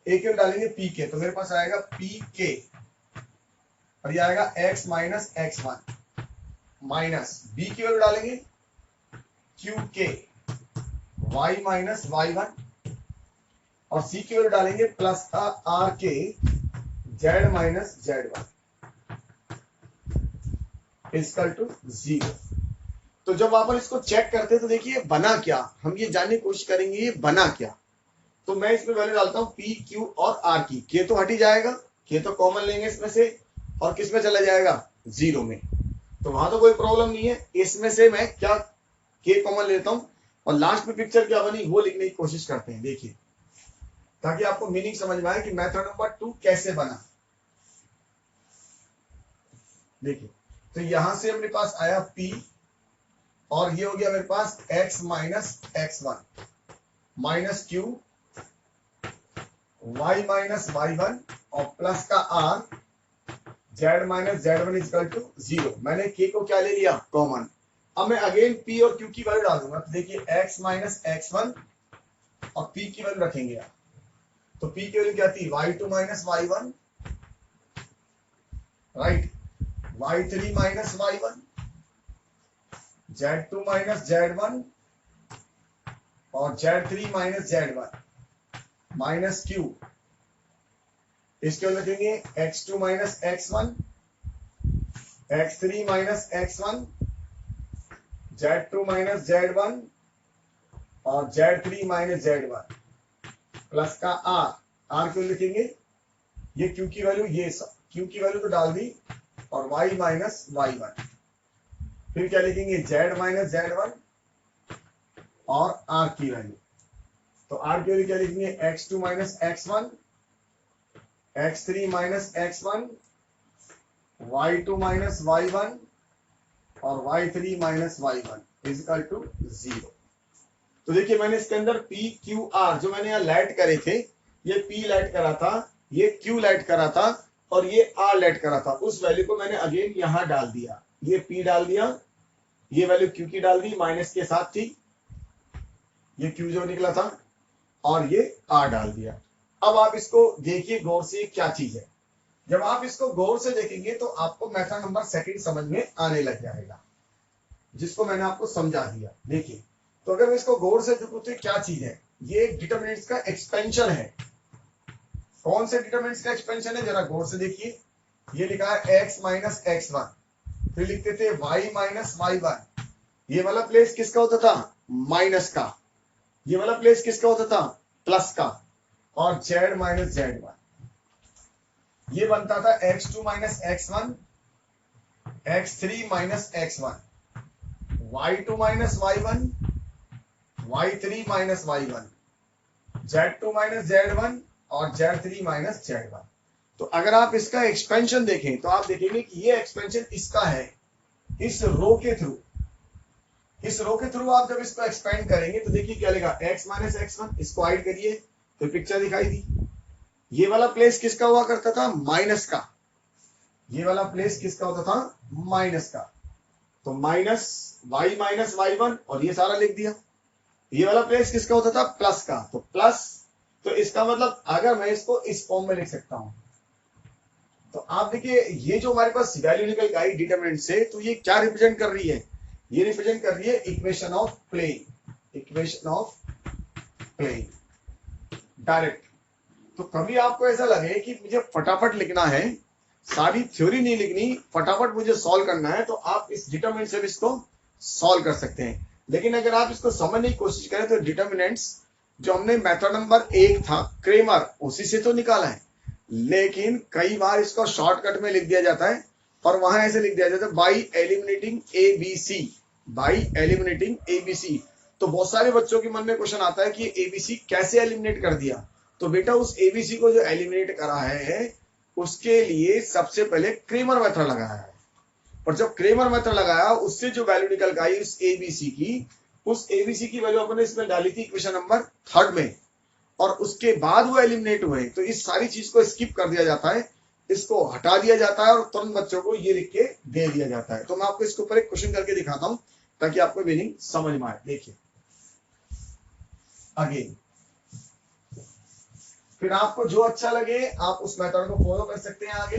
A के डालेंगे P के, तो मेरे पास आएगा P के और ये आएगा x minus x1 minus B की वैल्यू डालेंगे Q के y माइनस y1 और C की वैल्यू डालेंगे प्लस का R के z minus z1 equal to 0। तो जब अपन इसको चेक करते हैं तो देखिए बना क्या, हम ये जानने की कोशिश करेंगे ये बना क्या। तो मैं इसमें वैल्यू डालता हूं P Q और R की। K तो हट ही जाएगा, K तो कॉमन लेंगे इसमें से और किस में चला जाएगा 0 में, तो वहां तो कोई प्रॉब्लम नहीं है। इसमें से मैं क्या k कॉमन लेता हूं और लास्ट में पिक्चर क्या बनी वो लिखने की कोशिश करते हैं, देखिए, ताकि आपको मीनिंग समझ में आए कि मेथड नंबर 2 कैसे बना। देखिए, तो यहां से अपने पास आया p और ये हो गया मेरे पास x minus x1 minus q y minus y1 और प्लस का r z minus z1 equal to 0। मैंने k को क्या ले लिया, कॉमन। अब मैं अगेन p और q की वैल्यू डाल दूंगा, तो देखिए x माइनस x1 और p की वैल्यू रखेंगे आप, तो p की वैल्यू क्या थी, y2 minus y1, right, y3 minus y1, z2 minus z1 और z3 minus z1 minus q, इसके लिखेंगे x2 minus x1, x3 minus x1, z2 minus z1 और z3 माइनस z1 प्लस का r क्यों लिखेंगे, ये q की वैल्यू, ये q की वैल्यू तो डाल दी, और y माइनस y1, फिर क्या लिखेंगे z माइनस z1 और r की वैल्यू, तो r की वैल्यू क्या लिखेंगे, x2 minus x1, x3 minus x1, y2 minus y1 और y3 minus y1 equal to 0। तो देखिए मैंने इसके अंदर p q r जो मैंने यहाँ लेट करे थे, ये p लेट करा था, ये q लेट करा था और ये r लेट करा था, उस वैल्यू को मैंने अगेन यहाँ डाल दिया, ये p डाल दिया, ये वैल्यू q की डाल दी माइनस के साथ थी, ये q जो निकला था, और ये r डाल दिया। अब आप इसको देखिए गौर से, क्या चीज है। जब आप इसको गौर से देखेंगे तो आपको मेथड नंबर सेकंड समझ में आने लग जाएगा, जिसको मैंने आपको समझा दिया। देखिए, तो अगर मैं इसको गौर से देखूं तो क्या चीज है, ये डिटरमिनेंट्स का एक्सपेंशन है। कौन से डिटरमिनेंट्स का एक्सपेंशन है, जरा गौर से देखिए। ये लिखा है x माइनस x1, फिर लिखते थे y माइनस y1, ये वाला प्लेस किसका होता था, माइनस का, ये वाला प्लेस किसका होता था, प्लस का, और z माइनस z1, ये बनता था x2 minus x1, x3 minus x1, y2 minus y1, y3 minus y1, z2 minus z1 और z3 माइनस z1। तो अगर आप इसका एक्सपेंशन देखें तो आप देखेंगे कि ये एक्सपेंशन इसका है, इस रो के थ्रू, इस रो के थ्रू आप जब इसको एक्सपेंड करेंगे तो देखिए क्या लिखा, x माइनस x1, इसको हाइड करिए तो पिक्चर दिखाई दी। ये वाला प्लेस किसका हुआ करता था, माइनस का, ये वाला प्लेस किसका होता था, माइनस का, तो माइनस y माइनस y1 और ये सारा लिख दिया। ये वाला प्लेस किसका होता था, प्लस का, तो प्लस, तो इसका मतलब अगर मैं इसको इस फॉर्म में लिख सकता हूं, तो आप देखिए ये जो हमारे पास वैल्यू निकल गई डिटरमिनेंट से, तो ये क्या रिप्रेजेंट कर रही है, ये रिप्रेजेंट कर रही है equation of plane, equation of plane direct. तो कभी आपको ऐसा लगे कि मुझे फटाफट लिखना है, सारी थ्योरी नहीं लिखनी, फटाफट मुझे सॉल्व करना है, तो आप इस डिटरमिनेंट से भी इसको सॉल्व कर सकते हैं। लेकिन अगर आप इसको समझने की कोशिश करें तो डिटरमिनेंट्स जो हमने मेथड नंबर 1 था क्रेमर, उसी से तो निकाला है, लेकिन कई बार इसको शॉर्टकट में लिख दिया जाता है और वहां ऐसे लिख दिया जाता है by eliminating ABC, by eliminating ABC। तो बहुत सारे बच्चों के मन में क्वेश्चन आता है कि ABC कैसे एलिमिनेट कर दिया, तो बेटा उस ABC को जो एलिमिनेट करा है उसके लिए सबसे पहले क्रेमर मेथड लगाया है, और जब क्रेमर मेथड लगाया उससे जो वैल्यू निकल गई उस ABC की, उस ABC की वैल्यू अपने इसमें डाली थी इक्वेशन नंबर 3 में, और उसके बाद वो एलिमिनेट हुए। तो इस सारी चीज को स्किप कर दिया जाता है, इसको हटा दिया जाता है और तुरंत बच्चों को ये लिख के दे दिया जाता है। तो मैं आपको इसके ऊपर एक क्वेश्चन करके दिखाता हूं ताकि आपको मीनिंग समझ में आए। देखिए अगेन, फिर आपको जो अच्छा लगे आप उस मेथड को फॉलो कर सकते हैं आगे।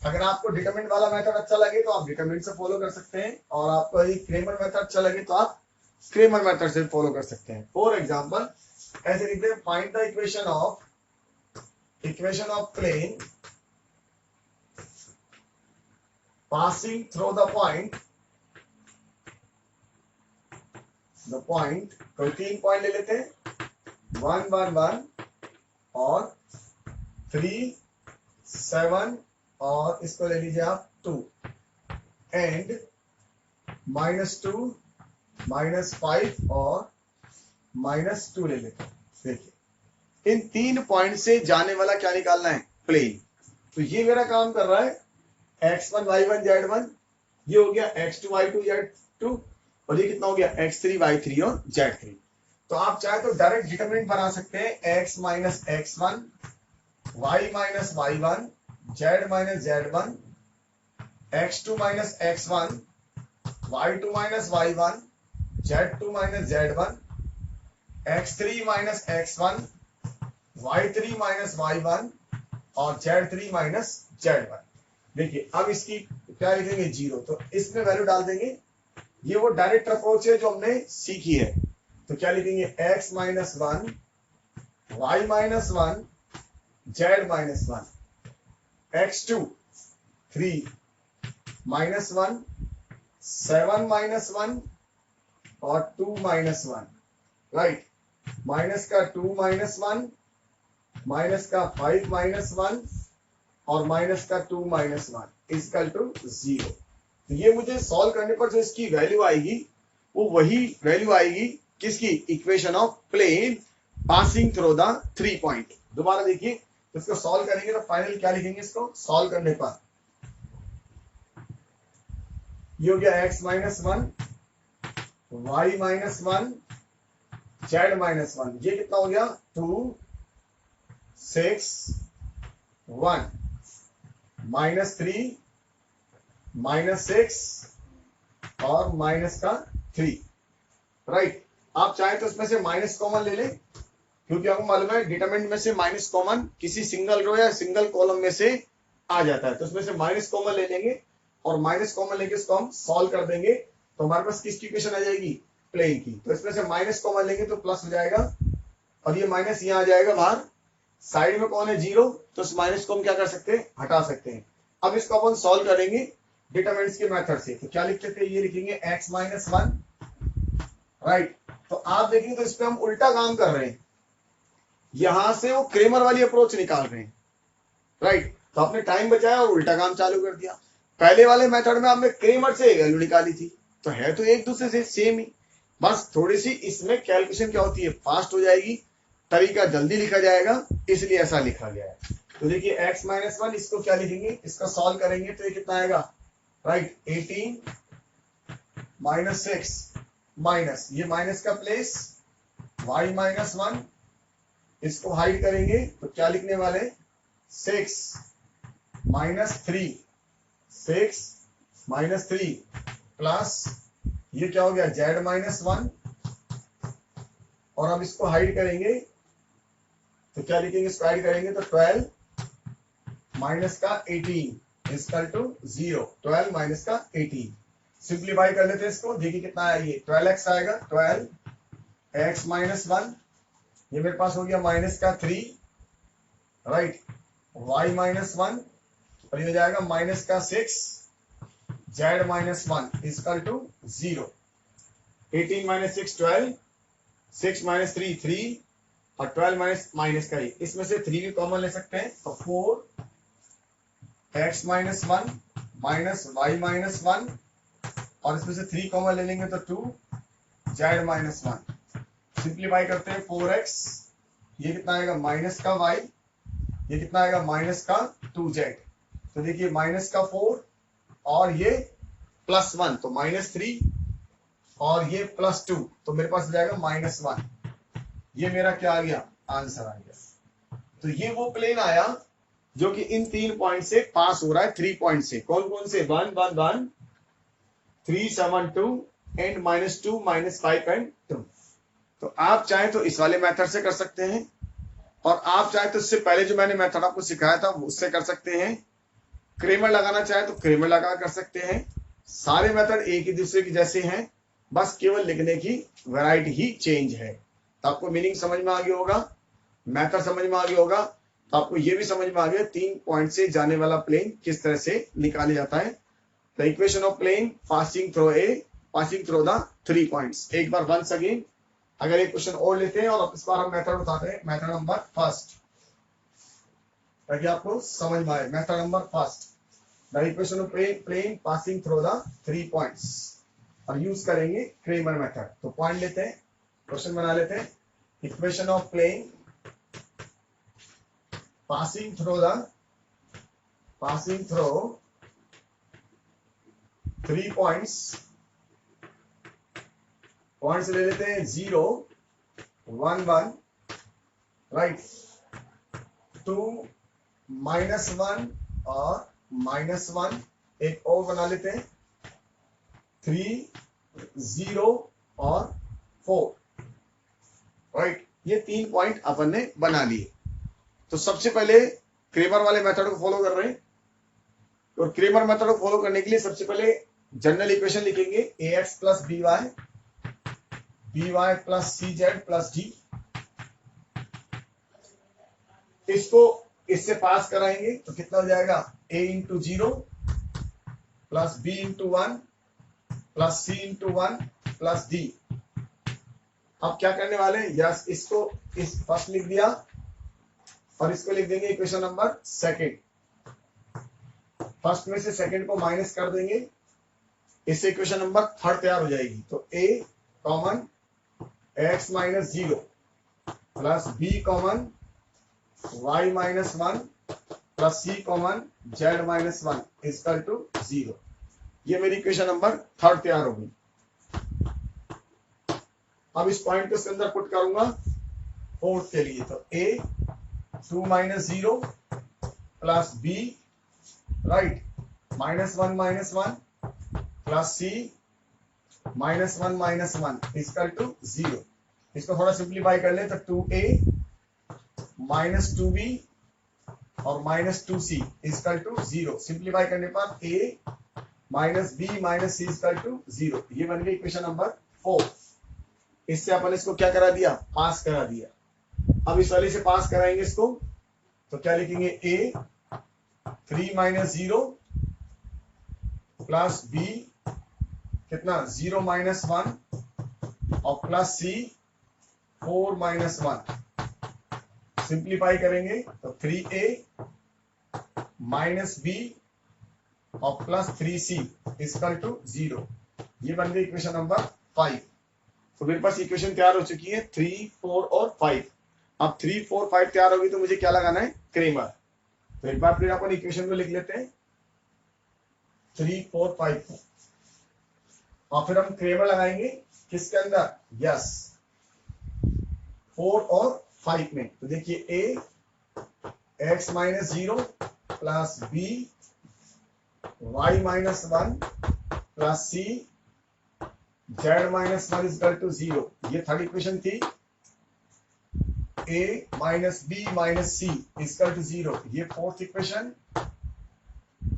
अगर आपको डिटरमिनेंट वाला मेथड अच्छा लगे तो आप डिटरमिनेंट से फॉलो कर सकते हैं, और आपको यदि क्रेमर मेथड अच्छा लगे तो आप क्रेमर मेथड से फॉलो कर सकते हैं। फॉर एग्जांपल ऐसे लिखते हैं, find the equation of plane passing through the point, कोई 3 पॉइंट ले लेते हैं, 1 1 1 और 3 7 और इसको ले लीजिए आप 2। एंड -2 -5 और -2 ले लेते हैं। देखिए इन 3 पॉइंट से जाने वाला क्या निकालना है, प्लेन। तो ये मेरा काम कर रहा है x1 y1 z1, ये हो गया x2 y2 z2, और ये कितना हो गया x3 y3 और z3। तो आप चाहे तो डायरेक्ट डिटरमिनेंट बना सकते हैं x minus x1 y minus y1 z minus z1 x2 minus x1 y2 minus y1 z2 minus z1 x3 minus x1 y3 minus y1 और z3 माइनस z1। देखिए अब इसकी क्या लिखेंगे, 0। तो इसमें वैल्यू डाल देंगे। ये वो डायरेक्ट अप्रोच है जो हमने सीखी है। तो क्या लिखेंगे, x minus 1 y minus 1 z minus 1 x2 3 minus 1 7 minus 1 और 2 माइनस 1, राइट। माइनस का 2 माइनस 1, माइनस का 5 माइनस 1 और माइनस का 2 माइनस 1 इक्वल टू 0। तो ये मुझे सॉल्व करने पर जो इसकी वैल्यू आएगी वो वही वैल्यू आएगी किसकी, equation of plane passing through the 3 point. दोबारा देखिए, तो इसको सॉल्व करेंगे तो फाइनल क्या लिखेंगे, इसको सॉल्व करने पर ये हो गया x minus 1 y minus 1 z minus 1, ये कितना हो गया 2 6 1 माइनस 3 माइनस 6 और माइनस का 3, राइट। आप चाहे तो इसमें से माइनस कॉमन ले लें, क्योंकि आपको मालूम है डिटरमिनेंट में से माइनस कॉमन किसी सिंगल रो या सिंगल कॉलम में से आ जाता है। तो इसमें से माइनस कॉमन ले लेंगे और माइनस कॉमन लेके इसको हम सॉल्व कर देंगे। तो हमारे पास किसकी इक्वेशन आ जाएगी, प्लेन की। तो इसमें से माइनस कॉमन लेंगे तो प्लस हो जाएगा और ये माइनस यहाँ आ जाएगा बाहर। साइड में कौन है 0, तो इस माइनस को हम क्या कर सकते हैं, हटा सकते हैं। अब इसको अपन सॉल्व करेंगे डिटरमिनेंट्स के मेथड से। तो क्या लिखते थे, ये लिखेंगे x माइनस 1, राइट। तो आप देखेंगे तो इस पे हम उल्टा काम कर रहे हैं, यहां से वो क्रेमर वाली अप्रोच निकाल रहे हैं, राइट। तो आपने टाइम बचाया और उल्टा काम चालू कर दिया। पहले वाले मेथड में आपने क्रेमर से वैल्यू निकाली थी, तो है तो एक दूसरे से सेम ही, बस थोड़ी सी इसमें कैलकुलेशन क्या होती है, फास्ट हो जाएगी, तरीका जल्दी लिखा जाएगा, इसलिए ऐसा लिखा गया है। तो देखिए x माइनस 1, इसको क्या लिखेंगे, इसका सॉल्व करेंगे तो ये कितना आएगा, राइट 18 माइनस 6 माइनस, ये माइनस का प्लेस y माइनस 1, इसको हाइड करेंगे तो क्या लिखने वाले 6 माइनस 3 6 माइनस 3 प्लस ये क्या हो गया z माइनस 1, और अब इसको हाइड करेंगे तो क्या लिखेंगे, इसको हाइड करेंगे तो 12 माइनस का 18 इक्वल टू 0। 12 माइनस का 18 सिंप्लीफाई कर लेते हैं इसको। देखिए कितना आया, ये 12x आएगा, 12 x माइनस 1, ये मेरे पास हो गया माइनस का 3, राइट, y माइनस 1, और ये हो जाएगा माइनस का 6 z minus 1 equal to 0। 18 minus 6 12, 6 minus 3 3 और 12 माइनस का 1, इसमें से 3 भी कॉमन ले सकते हैं तो 4 x minus 1 minus y minus 1, और इसमें से 3 कॉमन ले लेंगे तो 2 z माइनस 1। सिंप्लीफाई करते हैं 4x, ये कितना आएगा माइनस का y, ये कितना आएगा माइनस का 2z। तो देखिए माइनस का 4 और ये प्लस 1 तो माइनस 3 और ये प्लस 2, तो मेरे पास हो जाएगा माइनस 1। ये मेरा क्या आ गया, आंसर आ गया। तो ये वो प्लेन आया जो कि इन 3 पॉइंट से पास हो रहा है, 3 पॉइंट से। कौन कौन से, 1 1 1 3 7 2 एंड -2 -5 एंड 2। तो आप चाहे तो इस वाले मेथड से कर सकते हैं, और आप चाहे तो इससे पहले जो मैंने मेथड आपको सिखाया था उससे कर सकते हैं। क्रेमर लगाना चाहे तो क्रेमर लगा कर सकते हैं। सारे मेथड एक ही दूसरे की जैसे हैं, बस केवल लिखने की वैरायटी ही चेंज है। तो आपको मीनिंग समझ में आ गया होगा, मेथड समझ में आ गया होगा, तो आपको ये भी समझ में आ गया 3 पॉइंट से जाने वाला प्लेन किस तरह से निकाले जाता है। The equation of plane passing through the 3 points. एक बार वंस अगेन, अगर एक क्वेश्चन और लेते हैं और इस बार हम मेथड उठाते हैं, मेथड नंबर फर्स्ट, ताकि आपको समझ में आए। Method number first, the equation of plane passing through the 3 points, और यूज करेंगे क्रेमर मेथड। तो पॉइंट लेते हैं, क्वेश्चन बना लेते हैं। Equation of plane passing through 3 points, points ले लेते हैं 0 1 1 राइट, 2 -1 और -1, एक और बना लेते हैं 3 0 और 4 राइट। ये 3 पॉइंट अपन ने बना लिए। तो सबसे पहले क्रेमर वाले मेथड को फॉलो कर रहे हैं, और क्रेमर मेथड को फॉलो करने के लिए सबसे पहले जनरल इक्वेशन लिखेंगे ax plus by plus cz plus d। इसको इससे पास कराएंगे तो कितना हो जाएगा, a into 0 plus b into 1 plus c into 1 plus d। अब क्या करने वाले हैं, यस इसको इस फर्स्ट लिख दिया और इसको लिख देंगे इक्वेशन नंबर सेकंड। फर्स्ट में से सेकंड को माइनस कर देंगे, इससे इक्वेशन नंबर थर्ड तैयार हो जाएगी। तो a common x minus 0 plus b common y minus 1 plus c common z minus 1 equal to 0। ये मेरी इक्वेशन नंबर थर्ड तैयार होगी। अब इस पॉइंट को इसके अंदर पुट करूंगा फोर्थ के लिए। तो a 2 minus 0 plus b right -1 plus c -1 equal to 0। इसको थोड़ा सिंप्लीफाई कर ले तो 2a माइनस 2b और minus 2c equal to 0। Simplify करने पर a minus b minus c equal to 0। ये बन गई इक्वेशन नंबर 4। इससे अपन इसको क्या करा दिया, पास करा दिया। अब इस वाले से पास कराएंगे इसको, तो क्या लिखेंगे, a 3 माइनस 0 प्लस b कितना 0 माइनस 1 और प्लस c 4 माइनस 1। सिंप्लीफाई करेंगे तो 3a माइनस b और प्लस 3c इक्वल टू 0। ये बन गई इक्वेशन नंबर 5। तो मेरे पास इक्वेशन तैयार हो चुकी है 3 4 और 5। अब 3 4 5 तैयार होगी तो मुझे क्या लगाना है, क्रेमर। तो एक बार फिर अपन इक्वेशन को लिख लेते हैं 3 4 5 और फिर हम क्रेमर लगाएंगे किसके अंदर, यस 4 और 5 में। तो देखिए a x minus 0 plus b y minus 1 plus c z minus 1 equal to 0। ये थर्ड इक्वेशन थी। a minus b minus c equal to 0, ये फोर्थ इक्वेशन।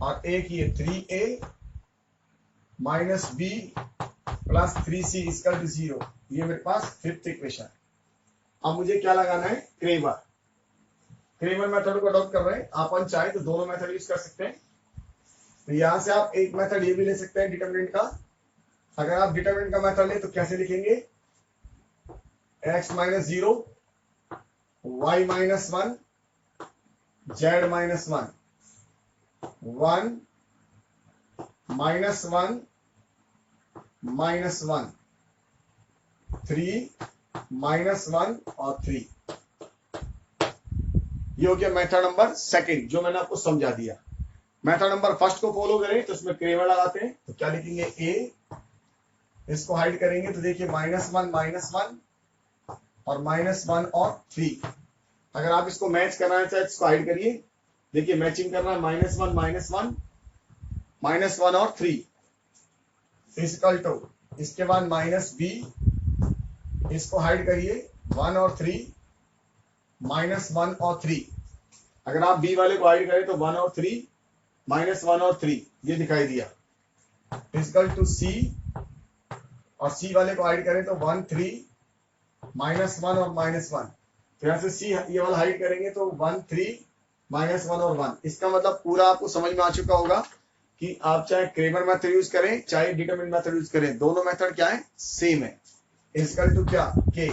और एक ये 3a minus b plus 3c equal to 0, ये मेरे पास फिफ्थ इक्वेशन। अब मुझे क्या लगाना है, क्रेमर। क्रेमर मेथड को अडॉप्ट कर रहे हैं। अपन चाहे तो दोनों मेथड यूज कर सकते हैं। तो यहां से आप एक मेथड ये भी ले सकते हैं डिटरमिनेंट का। अगर आप डिटरमिनेंट का मेथड ले तो कैसे लिखेंगे, x minus 0 y minus 1 z minus 1 1 minus 1 minus 1 3 minus 1 और 3। ये हो गया मेथड नंबर सेकंड, जो मैंने आपको समझा दिया। मेथड नंबर फर्स्ट को फॉलो करें तो इसमें क्रेमर लगाते हैं। तो क्या लिखेंगे, a इसको हाइड करेंगे तो देखिए -1 और -1 और 3। अगर आप इसको मैच करना चाहे इसको हाइड करिए। देखिए मैचिंग करना है -1 -1 और 3 इक्वल टू, इसके बाद -b इसको हाइड करिए 1 और 3 -1 और 3। अगर आप b वाले को हाइड करें तो 1 और 3 -1 और 3 ये दिखाई दिया इक्वल टू c, और c वाले को हाइड करें तो 1 3 -1 और -1। तो यहां से c ये वाला हाइड करेंगे तो 1 3 -1 और 1। इसका मतलब पूरा आपको समझ में आ चुका होगा कि आप चाहे क्रेमर मेथड यूज करें चाहे डिटरमिनेंट मेथड यूज करें, दोनों मेथड क्या है, सेम है। इक्वल टू क्या, k।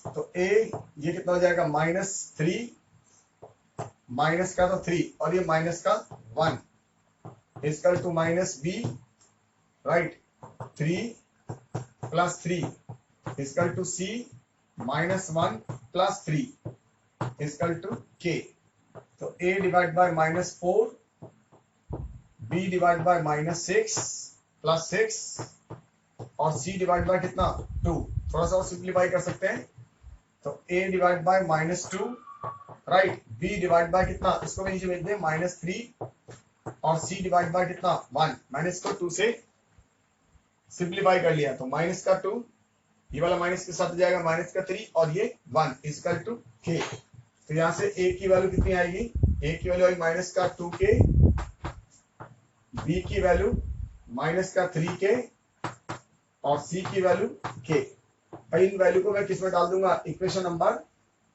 तो a ये कितना हो जाएगा, -3 माइनस का तो 3 और ये माइनस का 1 equal to minus b, right, 3 plus 3 equal to c minus 1 plus 3 equal to k. तो a divide by minus 4, b divide by minus 6 plus 6 और c डिवाइड बाय कितना 2। थोड़ा सा और सिंप्लीफाई कर सकते हैं। तो a divide by minus 2, right, b divide bye कितना, इसको नीचे भेज दें माइनस 3 और c डिवाइड बाय कितना 1। मैंने इसको 2 से सिंप्लीफाई कर लिया। तो माइनस का 2, ये वाला माइनस के साथ जाएगा माइनस का 3 और ये 1 इक्वल टू के। तो यहाँ से a की वैल्यू कितनी आएगी, a की वैल्यू आएगी माइनस का 2k, b की वैल्यू माइनस का 3k और c की वैल्यू k। इन वैल्यू को मैं किस में डाल दूंगा, इक्वेशन नंबर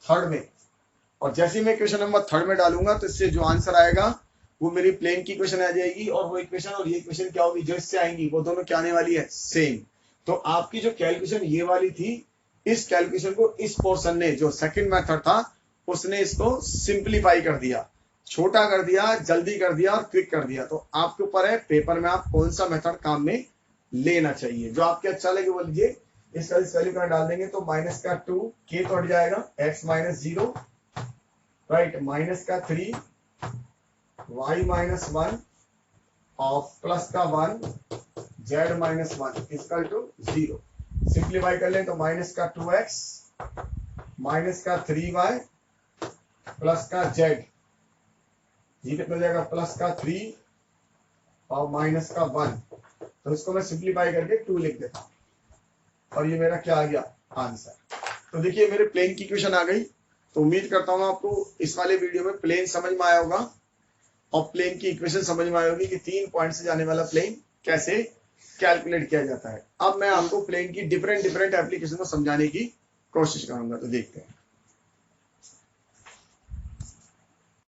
3 में। और जैसे ही मैं इक्वेशन नंबर 3 में डालूंगा तो इससे जो आंसर आएगा वो मेरी प्लेन की इक्वेशन आ जाएगी, और वो इक्वेशन और ये इक्वेशन क्या होगी जो इससे आएंगी, वो दोनों क्या आने वाली है, सेम। तो आपकी जो कैलकुलेशन ये वाली थी, इस कैलकुलेशन को इस पोर्शन ने, जो सेकंड मेथड था, उसने इसको सिंप्लीफाई कर दिया, छोटा कर दिया, जल्दी कर दिया और क्विक कर दिया। तो आपके ऊपर है पेपर में आप कौन सा मेथड काम में लेना चाहिए, जो आपके अच्छा लगे वो लीजिए। इसका इस वैल्यू का डाल देंगे तो माइनस का 2 के तो हट जाएगा, x माइनस 0, राइट, माइनस का 3 y माइनस 1 और प्लस का 1 z minus 1 equal to 0। Simplify कर लें तो माइनस का 2x माइनस का 3y प्लस का z, ये कितना हो जाएगा, प्लस का 3 और माइनस का 1। तो इसको मैं सिंप्लीफाई करके 2 लिख देता हूँ और ये मेरा क्या आ गया, आंसर। तो देखिए मेरे प्लेन की इक्वेशन आ गई। तो उम्मीद करता हूँ आपको इस वाले वीडियो में प्लेन समझ में आया होगा और प्लेन की इक्वेशन समझ में आई होगी कि 3 पॉइंट से जाने वाला प्लेन कैसे कैलकुलेट किया जाता है। अब मैं आपको प्लेन की डिफरेंट एप्लीकेशन को समझाने की कोशिश करूंगा, तो देखते हैं।